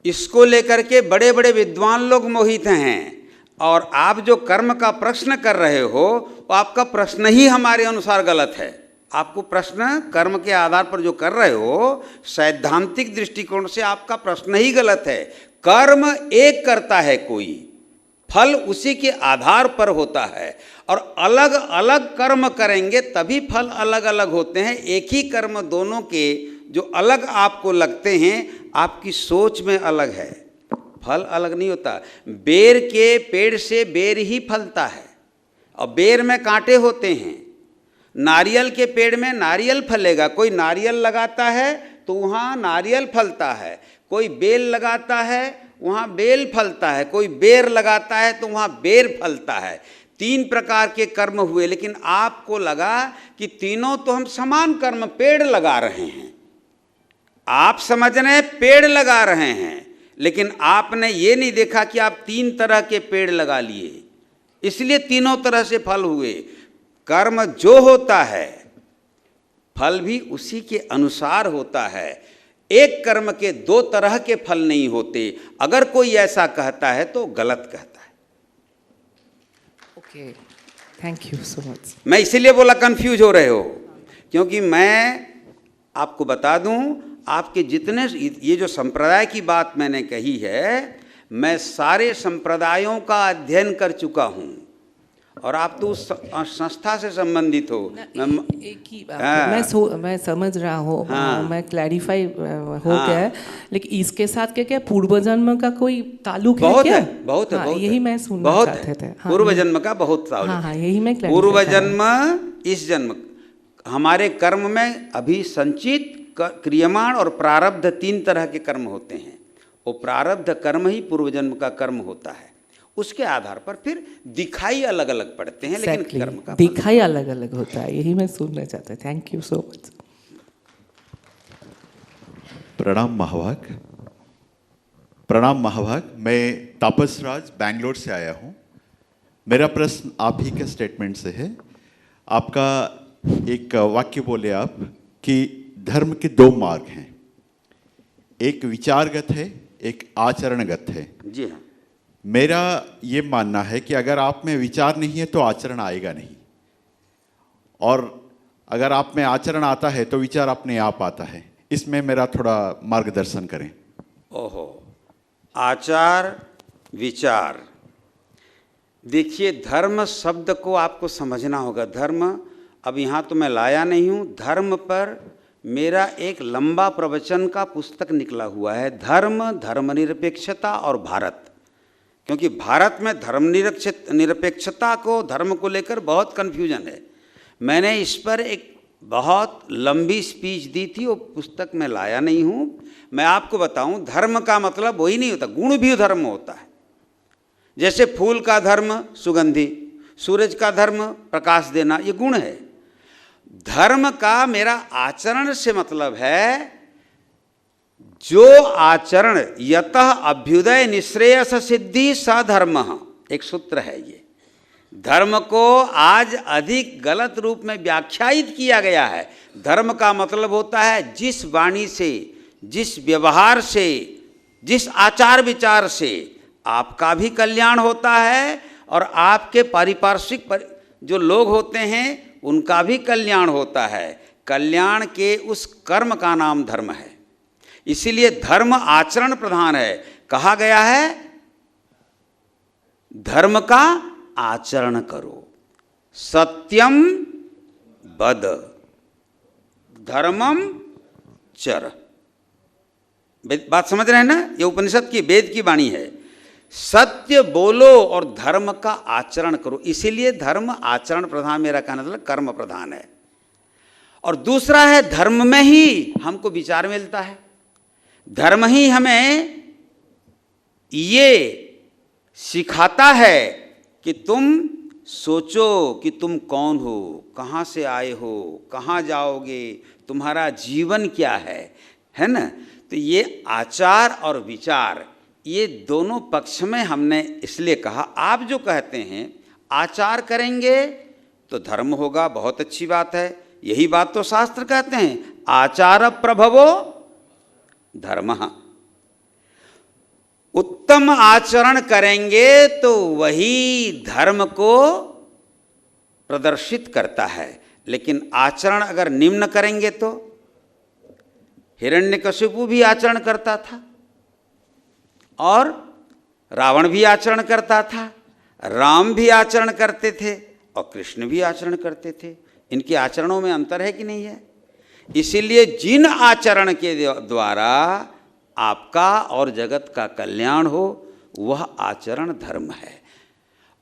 Speaker 5: इसको लेकर के बड़े बड़े विद्वान लोग मोहित हैं, और आप जो कर्म का प्रश्न कर रहे हो वो आपका प्रश्न ही हमारे अनुसार गलत है। आपको प्रश्न कर्म के आधार पर जो कर रहे हो, सैद्धांतिक दृष्टिकोण से आपका प्रश्न ही गलत है। कर्म एक करता है कोई, फल उसी के आधार पर होता है, और अलग अलग कर्म करेंगे तभी फल अलग अलग होते हैं। एक ही कर्म दोनों के जो अलग आपको लगते हैं, आपकी सोच में अलग है, फल अलग नहीं होता। बेर के पेड़ से बेर ही फलता है, और बेर में कांटे होते हैं। नारियल के पेड़ में नारियल फलेगा, कोई नारियल लगाता है तो वहाँ नारियल फलता है, कोई बेल लगाता है वहाँ बेल फलता है, कोई बेर लगाता है तो वहाँ बेर फलता है। 3 प्रकार के कर्म हुए, लेकिन आपको लगा कि तीनों तो हम समान कर्म, पेड़ लगा रहे हैं। आप समझ रहे हैं पेड़ लगा रहे हैं, लेकिन आपने ये नहीं देखा कि आप 3 तरह के पेड़ लगा लिए, इसलिए तीनों तरह से फल हुए। कर्म जो होता है फल भी उसी के अनुसार होता है। एक कर्म के दो तरह के फल नहीं होते। अगर कोई ऐसा कहता है तो गलत कहता है।
Speaker 6: Okay, thank you so much.
Speaker 5: मैं इसीलिए बोला कंफ्यूज हो रहे हो, क्योंकि मैं आपको बता दूं, आपके जितने ये जो संप्रदाय की बात मैंने कही है, मैं सारे संप्रदायों का अध्ययन कर चुका हूं, और आप तो उस संस्था से संबंधित हो।
Speaker 6: एक ही बात मैं समझ रहा हूँ, मैं क्लैरिफाई हो गया है, लेकिन इसके साथ क्या क्या पूर्व जन्म का कोई ताल्लुक है क्या?
Speaker 5: बहुत है,
Speaker 6: यही मैं सुनना चाहते थे।
Speaker 5: पूर्व जन्म का बहुत ताल्लुक।
Speaker 6: हाँ, यही मैं
Speaker 5: पूर्व जन्म, इस जन्म, हमारे कर्म में अभी संचित, क्रियमाण और प्रारब्ध 3 तरह के कर्म होते हैं। वो प्रारब्ध कर्म ही पूर्व जन्म का कर्म होता है। उसके आधार पर फिर दिखाई अलग अलग पड़ते हैं, लेकिन कर्म का
Speaker 6: दिखाई अलग अलग होता है। यही मैं सुनना चाहता। Thank you so much.
Speaker 7: प्रणाम महाभाग। प्रणाम महाभाग। मैं तापस राज बैंगलोर से आया हूँ। मेरा प्रश्न आप ही के स्टेटमेंट से है। आपका एक वाक्य बोले आप कि धर्म के 2 मार्ग हैं, एक विचारगत है, एक आचरणगत है।
Speaker 5: जी हाँ।
Speaker 7: मेरा ये मानना है कि अगर आप में विचार नहीं है तो आचरण आएगा नहीं, और अगर आप में आचरण आता है तो विचार अपने आप आता है। इसमें मेरा थोड़ा मार्गदर्शन करें।
Speaker 5: ओहो, आचार विचार। देखिए, धर्म शब्द को आपको समझना होगा। धर्म, अब यहाँ तो मैं लाया नहीं हूँ, धर्म पर मेरा एक लंबा प्रवचन का पुस्तक निकला हुआ है, धर्म, धर्मनिरपेक्षता और भारत। क्योंकि भारत में धर्मनिरपेक्षता को, धर्म को लेकर बहुत कन्फ्यूजन है। मैंने इस पर एक बहुत लंबी स्पीच दी थी, वो पुस्तक मैं लाया नहीं हूँ। मैं आपको बताऊँ, धर्म का मतलब वही नहीं होता, गुण भी धर्म होता है। जैसे फूल का धर्म सुगंधि, सूरज का धर्म प्रकाश देना, ये गुण है। धर्म का मेरा आचरण से मतलब है जो आचरण यतः अभ्युदय निश्रेयस सिद्धि स धर्म, एक सूत्र है ये। धर्म को आज अधिक गलत रूप में व्याख्यायित किया गया है। धर्म का मतलब होता है जिस वाणी से, जिस व्यवहार से, जिस आचार विचार से आपका भी कल्याण होता है और आपके पारिपार्श्विक जो लोग होते हैं उनका भी कल्याण होता है। कल्याण के उस कर्म का नाम धर्म है। इसीलिए धर्म आचरण प्रधान है। कहा गया है धर्म का आचरण करो, सत्यम वद, धर्मम चर। बात समझ रहे हैं ना? ये उपनिषद की, वेद की वाणी है। सत्य बोलो और धर्म का आचरण करो। इसीलिए धर्म आचरण प्रधान, मेरा कहना मतलब कर्म प्रधान है। और दूसरा है, धर्म में ही हमको विचार मिलता है। धर्म ही हमें ये सिखाता है कि तुम सोचो कि तुम कौन हो, कहाँ से आए हो, कहाँ जाओगे, तुम्हारा जीवन क्या है ना? तो ये आचार और विचार, ये दोनों पक्ष में हमने इसलिए कहा। आप जो कहते हैं आचार करेंगे तो धर्म होगा, बहुत अच्छी बात है। यही बात तो शास्त्र कहते हैं, आचार प्रभवो धर्मः। उत्तम आचरण करेंगे तो वही धर्म को प्रदर्शित करता है। लेकिन आचरण अगर निम्न करेंगे तो, हिरण्यकशिपु भी आचरण करता था और रावण भी आचरण करता था, राम भी आचरण करते थे और कृष्ण भी आचरण करते थे। इनके आचरणों में अंतर है कि नहीं है? इसीलिए जिन आचरण के द्वारा आपका और जगत का कल्याण हो, वह आचरण धर्म है।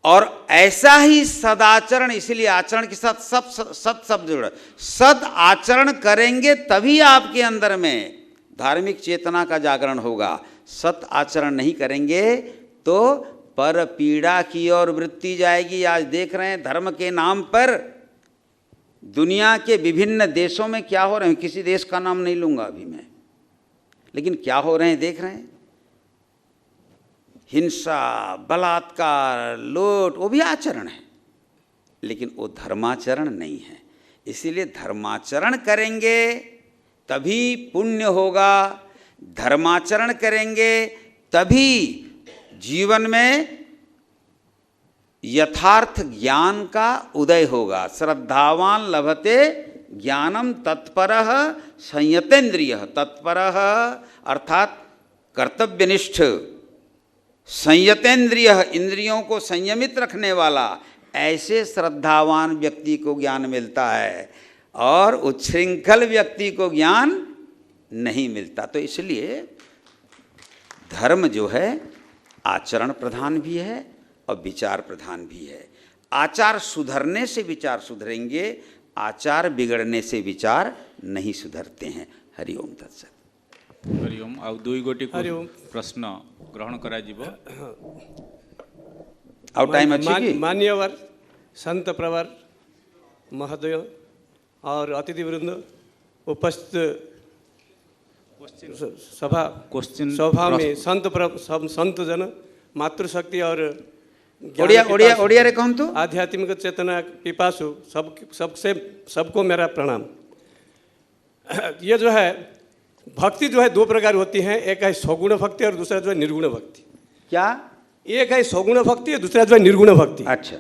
Speaker 5: और ऐसा ही सदाचरण, इसीलिए आचरण के साथ सत शब्द जुड़ा। सद आचरण करेंगे तभी आपके अंदर में धार्मिक चेतना का जागरण होगा। सत आचरण नहीं करेंगे तो पर पीड़ा की ओर वृत्ति जाएगी। आज देख रहे हैं धर्म के नाम पर दुनिया के विभिन्न देशों में क्या हो रहे हैं। किसी देश का नाम नहीं लूंगा अभी मैं, लेकिन क्या हो रहे हैं देख रहे हैं। हिंसा, बलात्कार, लूट, वो भी आचरण है, लेकिन वो धर्माचरण नहीं है। इसीलिए धर्माचरण करेंगे तभी पुण्य होगा, धर्माचरण करेंगे तभी जीवन में यथार्थ ज्ञान का उदय होगा। श्रद्धावान लभते ज्ञानम तत्परः संयतेन्द्रियः। तत्परः अर्थात कर्तव्यनिष्ठ, संयतेन्द्रियः इंद्रियों को संयमित रखने वाला, ऐसे श्रद्धावान व्यक्ति को ज्ञान मिलता है और उच्छृंखल व्यक्ति को ज्ञान नहीं मिलता। तो इसलिए धर्म जो है आचरण प्रधान भी है और विचार प्रधान भी है। आचार सुधरने से विचार सुधरेंगे, आचार बिगड़ने से विचार नहीं सुधरते हैं। हरिओम तत्सत।
Speaker 1: हरिओम। आउ दुई गोटी प्रश्न ग्रहण करा जीवो।
Speaker 5: आउ टाइम अच्छी की
Speaker 8: मान्यवर संत प्रवर महोदय और अतिथि वृंद उपस्थित सभा में संत जन मातृशक्ति और
Speaker 5: ओडिया रे कहूँ तो
Speaker 8: आध्यात्मिक चेतना पिपासु सबको मेरा प्रणाम। ये जो है भक्ति जो है दो प्रकार होती हैं, एक है सगुण भक्ति और दूसरा जो है निर्गुण भक्ति।
Speaker 5: क्या?
Speaker 8: एक है सगुण भक्ति और दूसरा जो है निर्गुण भक्ति।
Speaker 5: अच्छा।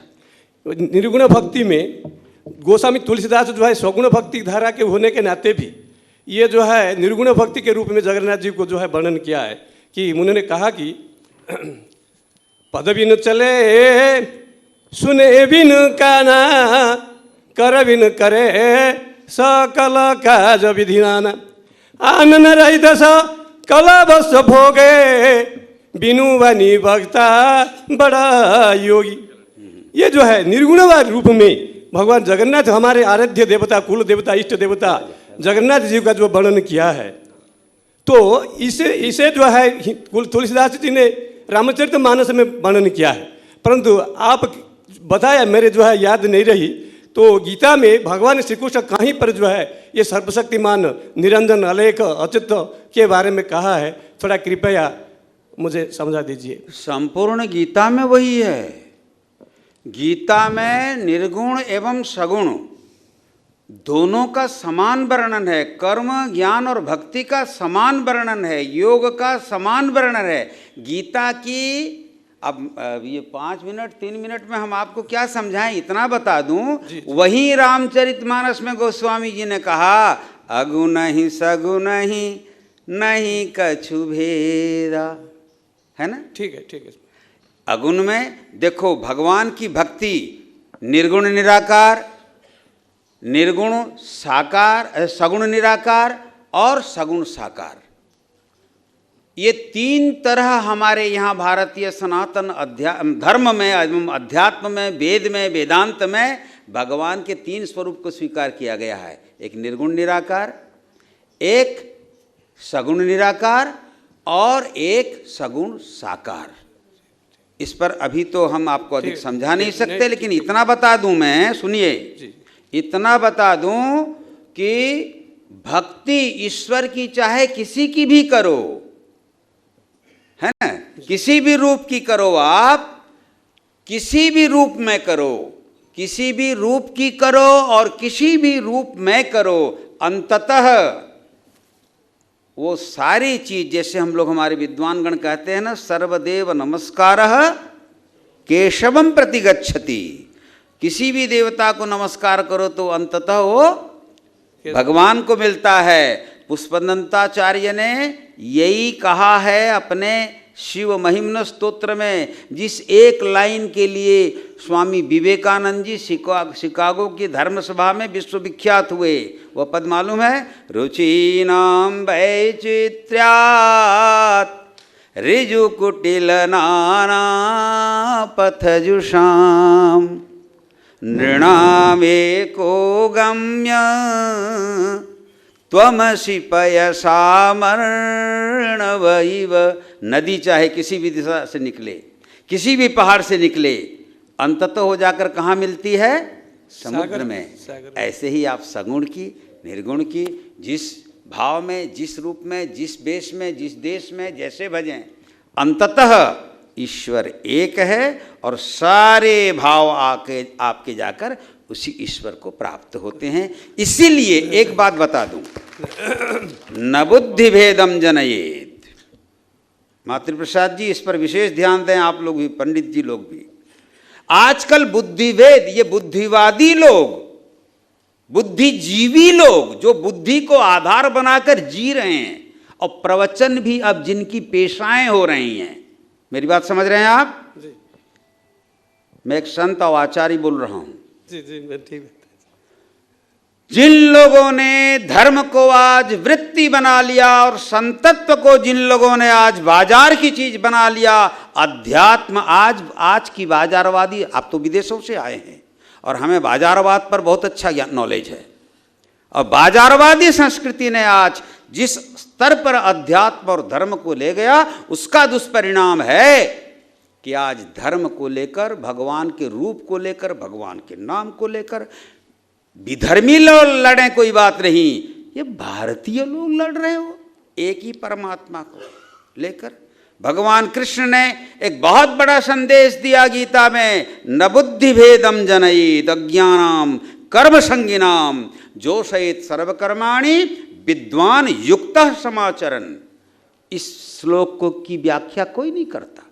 Speaker 8: निर्गुण भक्ति में गोस्वामी तुलसीदास जो है सगुण भक्ति धारा के होने के नाते भी ये जो है निर्गुण भक्ति के रूप में जगन्नाथ जी को जो है वर्णन किया है कि उन्होंने कहा कि पद बिन चले सुने बिन काना कर बिन करे सकल काज विधिनाना आनन रही दस कला बस भोगे बिनु बनी भक्ता बड़ा योगी। ये जो है निर्गुण रूप में भगवान जगन्नाथ हमारे आराध्य देवता, कुल देवता, इष्ट देवता जगन्नाथ जी का जो वर्णन किया है, तो इसे जो है तुलसीदास जी ने रामचरितमानस में वर्णन किया है। परंतु आप बताया, मेरे जो है याद नहीं रही, तो गीता में भगवान श्री कृष्ण कहीं पर जो है ये सर्वशक्तिमान निरंजन अलेख अच्युत के बारे में कहा है, थोड़ा कृपया मुझे समझा दीजिए।
Speaker 5: संपूर्ण गीता में वही है। गीता में निर्गुण एवं सगुण दोनों का समान वर्णन है, कर्म ज्ञान और भक्ति का समान वर्णन है, योग का समान वर्णन है। गीता की अब ये 5 मिनट 3 मिनट में हम आपको क्या समझाएं, इतना बता दूं। वही रामचरितमानस में गोस्वामी जी ने कहा अगुण ही सगुण ही नहीं कछु भेदा, है ना?
Speaker 8: ठीक है, ठीक है।
Speaker 5: अगुण में देखो भगवान की भक्ति निर्गुण निराकार, निर्गुण साकार, सगुण निराकार और सगुण साकार, ये 3 तरह हमारे यहाँ भारतीय सनातन धर्म में एवं अध्यात्म में, वेद में, वेदांत में भगवान के 3 स्वरूप को स्वीकार किया गया है। एक निर्गुण निराकार, एक सगुण निराकार और एक सगुण साकार। इस पर अभी तो हम आपको अधिक समझा नहीं सकते, लेकिन इतना बता दूं मैं, सुनिए, इतना बता दूं कि भक्ति ईश्वर की चाहे किसी की भी करो, है ना, किसी भी रूप की करो, आप किसी भी रूप में करो, किसी भी रूप की करो और किसी भी रूप में करो, अंततः वो सारी चीज, जैसे हम लोग हमारे विद्वानगण कहते हैं ना, सर्वदेव नमस्कारः केशवम प्रतिगच्छति। किसी भी देवता को नमस्कार करो तो अंततः वो भगवान को मिलता है। पुष्पदंताचार्य ने यही कहा है अपने शिव महिम्न स्तोत्र में, जिस एक लाइन के लिए स्वामी विवेकानंद जी शिकागो की धर्म सभा में विश्वविख्यात हुए। वह पद मालूम है? रुचिनाम वैचित्र्यात् ऋजुकुटिल नाना पथजुषाम नृणामेको गम्य त्वमसि पयसामर्णवैव। नदी चाहे किसी भी दिशा से निकले, किसी भी पहाड़ से निकले, अंततः हो जाकर कहाँ मिलती है? समुद्र में। ऐसे ही आप सगुण की, निर्गुण की, जिस भाव में, जिस रूप में, जिस वेश में, जिस देश में जैसे भजें, अंततः ईश्वर एक है और सारे भाव आपके जाकर उसी ईश्वर को प्राप्त होते हैं। इसीलिए एक बात बता दूं, न बुद्धि भेदम जनयेत। मातृप्रसाद जी इस पर विशेष ध्यान दें, आप लोग भी, पंडित जी लोग भी। आजकल बुद्धिभेद, ये बुद्धिवादी लोग, बुद्धिजीवी लोग जो बुद्धि को आधार बनाकर जी रहे हैं, और प्रवचन भी अब जिनकी पेशाएं हो रही हैं, मेरी बात समझ रहे हैं आप?
Speaker 8: जी
Speaker 5: मैं एक संत और आचार्य बोल रहा हूं।
Speaker 8: जी जी, मैं ठीक है।
Speaker 5: जिन लोगों ने धर्म को आज वृत्ति बना लिया और संतत्व को जिन लोगों ने आज बाजार की चीज बना लिया, अध्यात्म आज की बाजारवादी, आप तो विदेशों से आए हैं और हमें बाजारवाद पर बहुत अच्छा नॉलेज है, और बाजारवादी संस्कृति ने आज जिस स्तर पर अध्यात्म और धर्म को ले गया, उसका दुष्परिणाम है कि आज धर्म को लेकर, भगवान के रूप को लेकर, भगवान के नाम को लेकर विधर्मी लोग लड़े कोई बात नहीं, ये भारतीय लोग लड़ रहे हो एक ही परमात्मा को लेकर। भगवान कृष्ण ने एक बहुत बड़ा संदेश दिया गीता में, न बुद्धि भेदम जनयेत अज्ञानाम कर्म संगिनाम जोषयेत सर्वकर्माणि विद्वान युक्त समाचरण। इस श्लोक को की व्याख्या कोई नहीं करता।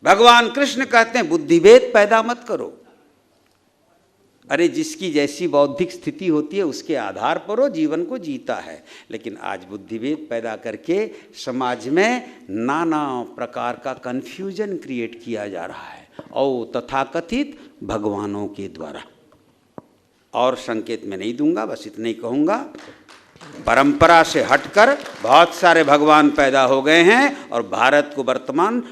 Speaker 5: भगवान कृष्ण कहते हैं बुद्धिभेद पैदा मत करो। अरे जिसकी जैसी बौद्धिक स्थिति होती है उसके आधार पर वो जीवन को जीता है, लेकिन आज बुद्धिभेद पैदा करके समाज में नाना प्रकार का कन्फ्यूजन क्रिएट किया जा रहा है, और तथाकथित भगवानों के द्वारा। और संकेत मैं नहीं दूंगा, बस इतना ही कहूँगा, परंपरा से हटकर बहुत सारे भगवान पैदा हो गए हैं और भारत को वर्तमान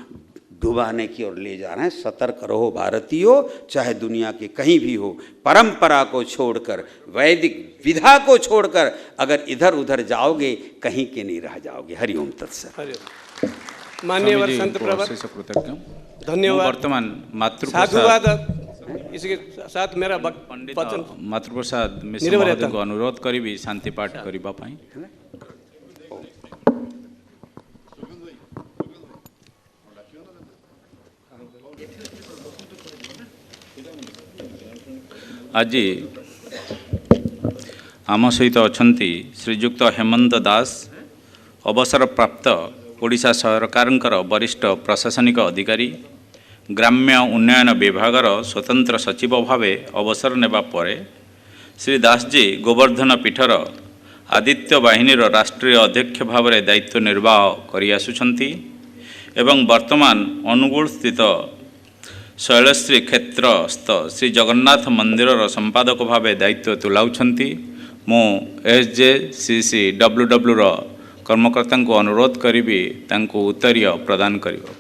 Speaker 5: डुबाने की ओर ले जा रहे हैं। सतर्क रहो भारतीयों, चाहे दुनिया के कहीं भी हो। परंपरा को छोड़कर, वैदिक विधा को छोड़कर अगर इधर उधर जाओगे, कहीं के नहीं रह जाओगे। हरिओम तत्सत।
Speaker 8: हरिओम। मान्यवर संत प्रवर, धन्यवाद।
Speaker 1: वर्तमान
Speaker 8: साधुवाद। इसके साथ मेरा
Speaker 1: पंडित
Speaker 8: वचन
Speaker 1: मातृप्रसाद मिश्र महोदय को अनुरोध करी शांति पाठ करबा पाई। आज आम सहित अछंती श्रीजुक्त हेमंत दास, अवसर प्राप्त ओडिशा सरकारंकर वरिष्ठ प्रशासनिक अधिकारी, ग्राम्य उन्नयन विभागर स्वतंत्र सचिव भावे अवसर नेबा परे श्री दासजी गोवर्धन पीठर आदित्य बाहिनीर राष्ट्रीय अध्यक्ष भाव में दायित्व निर्वाह करि आसुछंती एवं वर्तमान अनुगुल स्थित शैलश्री क्षेत्रस्थ श्री जगन्नाथ मंदिर संपादक भाव दायित्व तुलाउछंती। मु SJCCWW कर्मकर्ता को अनुरोध करी तांको उत्तरीय प्रदान करिबो।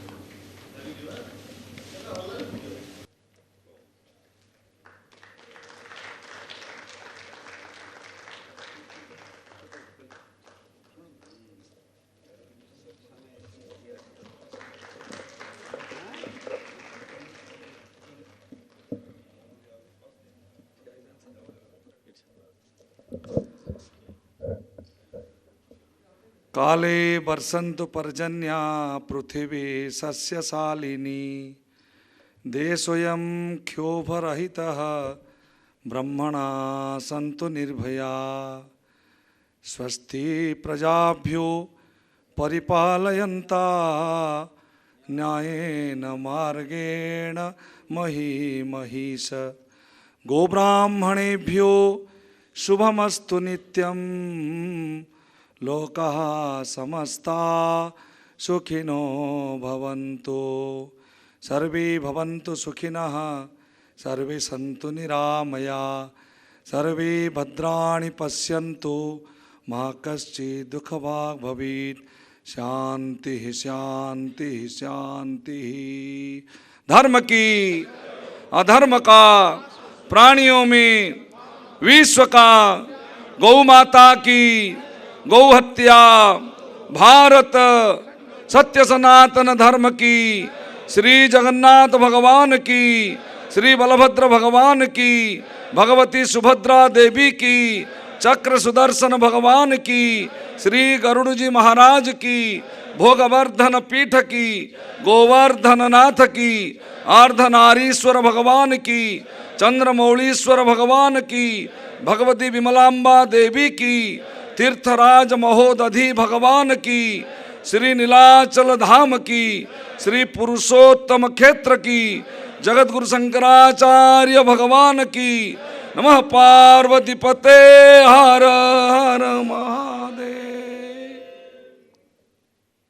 Speaker 4: काले वर्षन्तु पर्जन्या पृथिवी सस्यशालिनी देशोऽयं क्षोभरहितः ब्रह्मणा सन्तु निर्भया स्वस्ति प्रजाभ्यो परिपालयन्ता न्यायेन मार्गेण मही महिष गोब्राह्मणेभ्यो शुभमस्तु नित्यं लोकाः समस्ता सुखिनो भवन्तु सर्वे भवन्तु सुखिनः सर्वे सन्तु निरामया सर्वे भद्राणि पश्यन्तु मा कश्चित् दुःखभाग् भवेत् शांति शांति शांति। धर्म की अधर्म का प्राणियों में विश्व का गौ माता की गौ हत्या भारत सत्य सनातन धर्म की श्री जगन्नाथ भगवान की श्री बलभद्र भगवान की भगवती सुभद्रा देवी की चक्र सुदर्शन भगवान की श्री गरुड़ जी महाराज की भोगवर्धन पीठ की गोवर्धन नाथ की अर्धनारीश्वर भगवान की चंद्रमौलीश्वर भगवान की, भगवती विमलांबा देवी की, तीर्थराज महोदधि भगवान की, श्री नीलाचल धाम की, श्री पुरुषोत्तम क्षेत्र की, जगत गुरु शंकराचार्य भगवान की। नमः पार्वती पते हर हर महा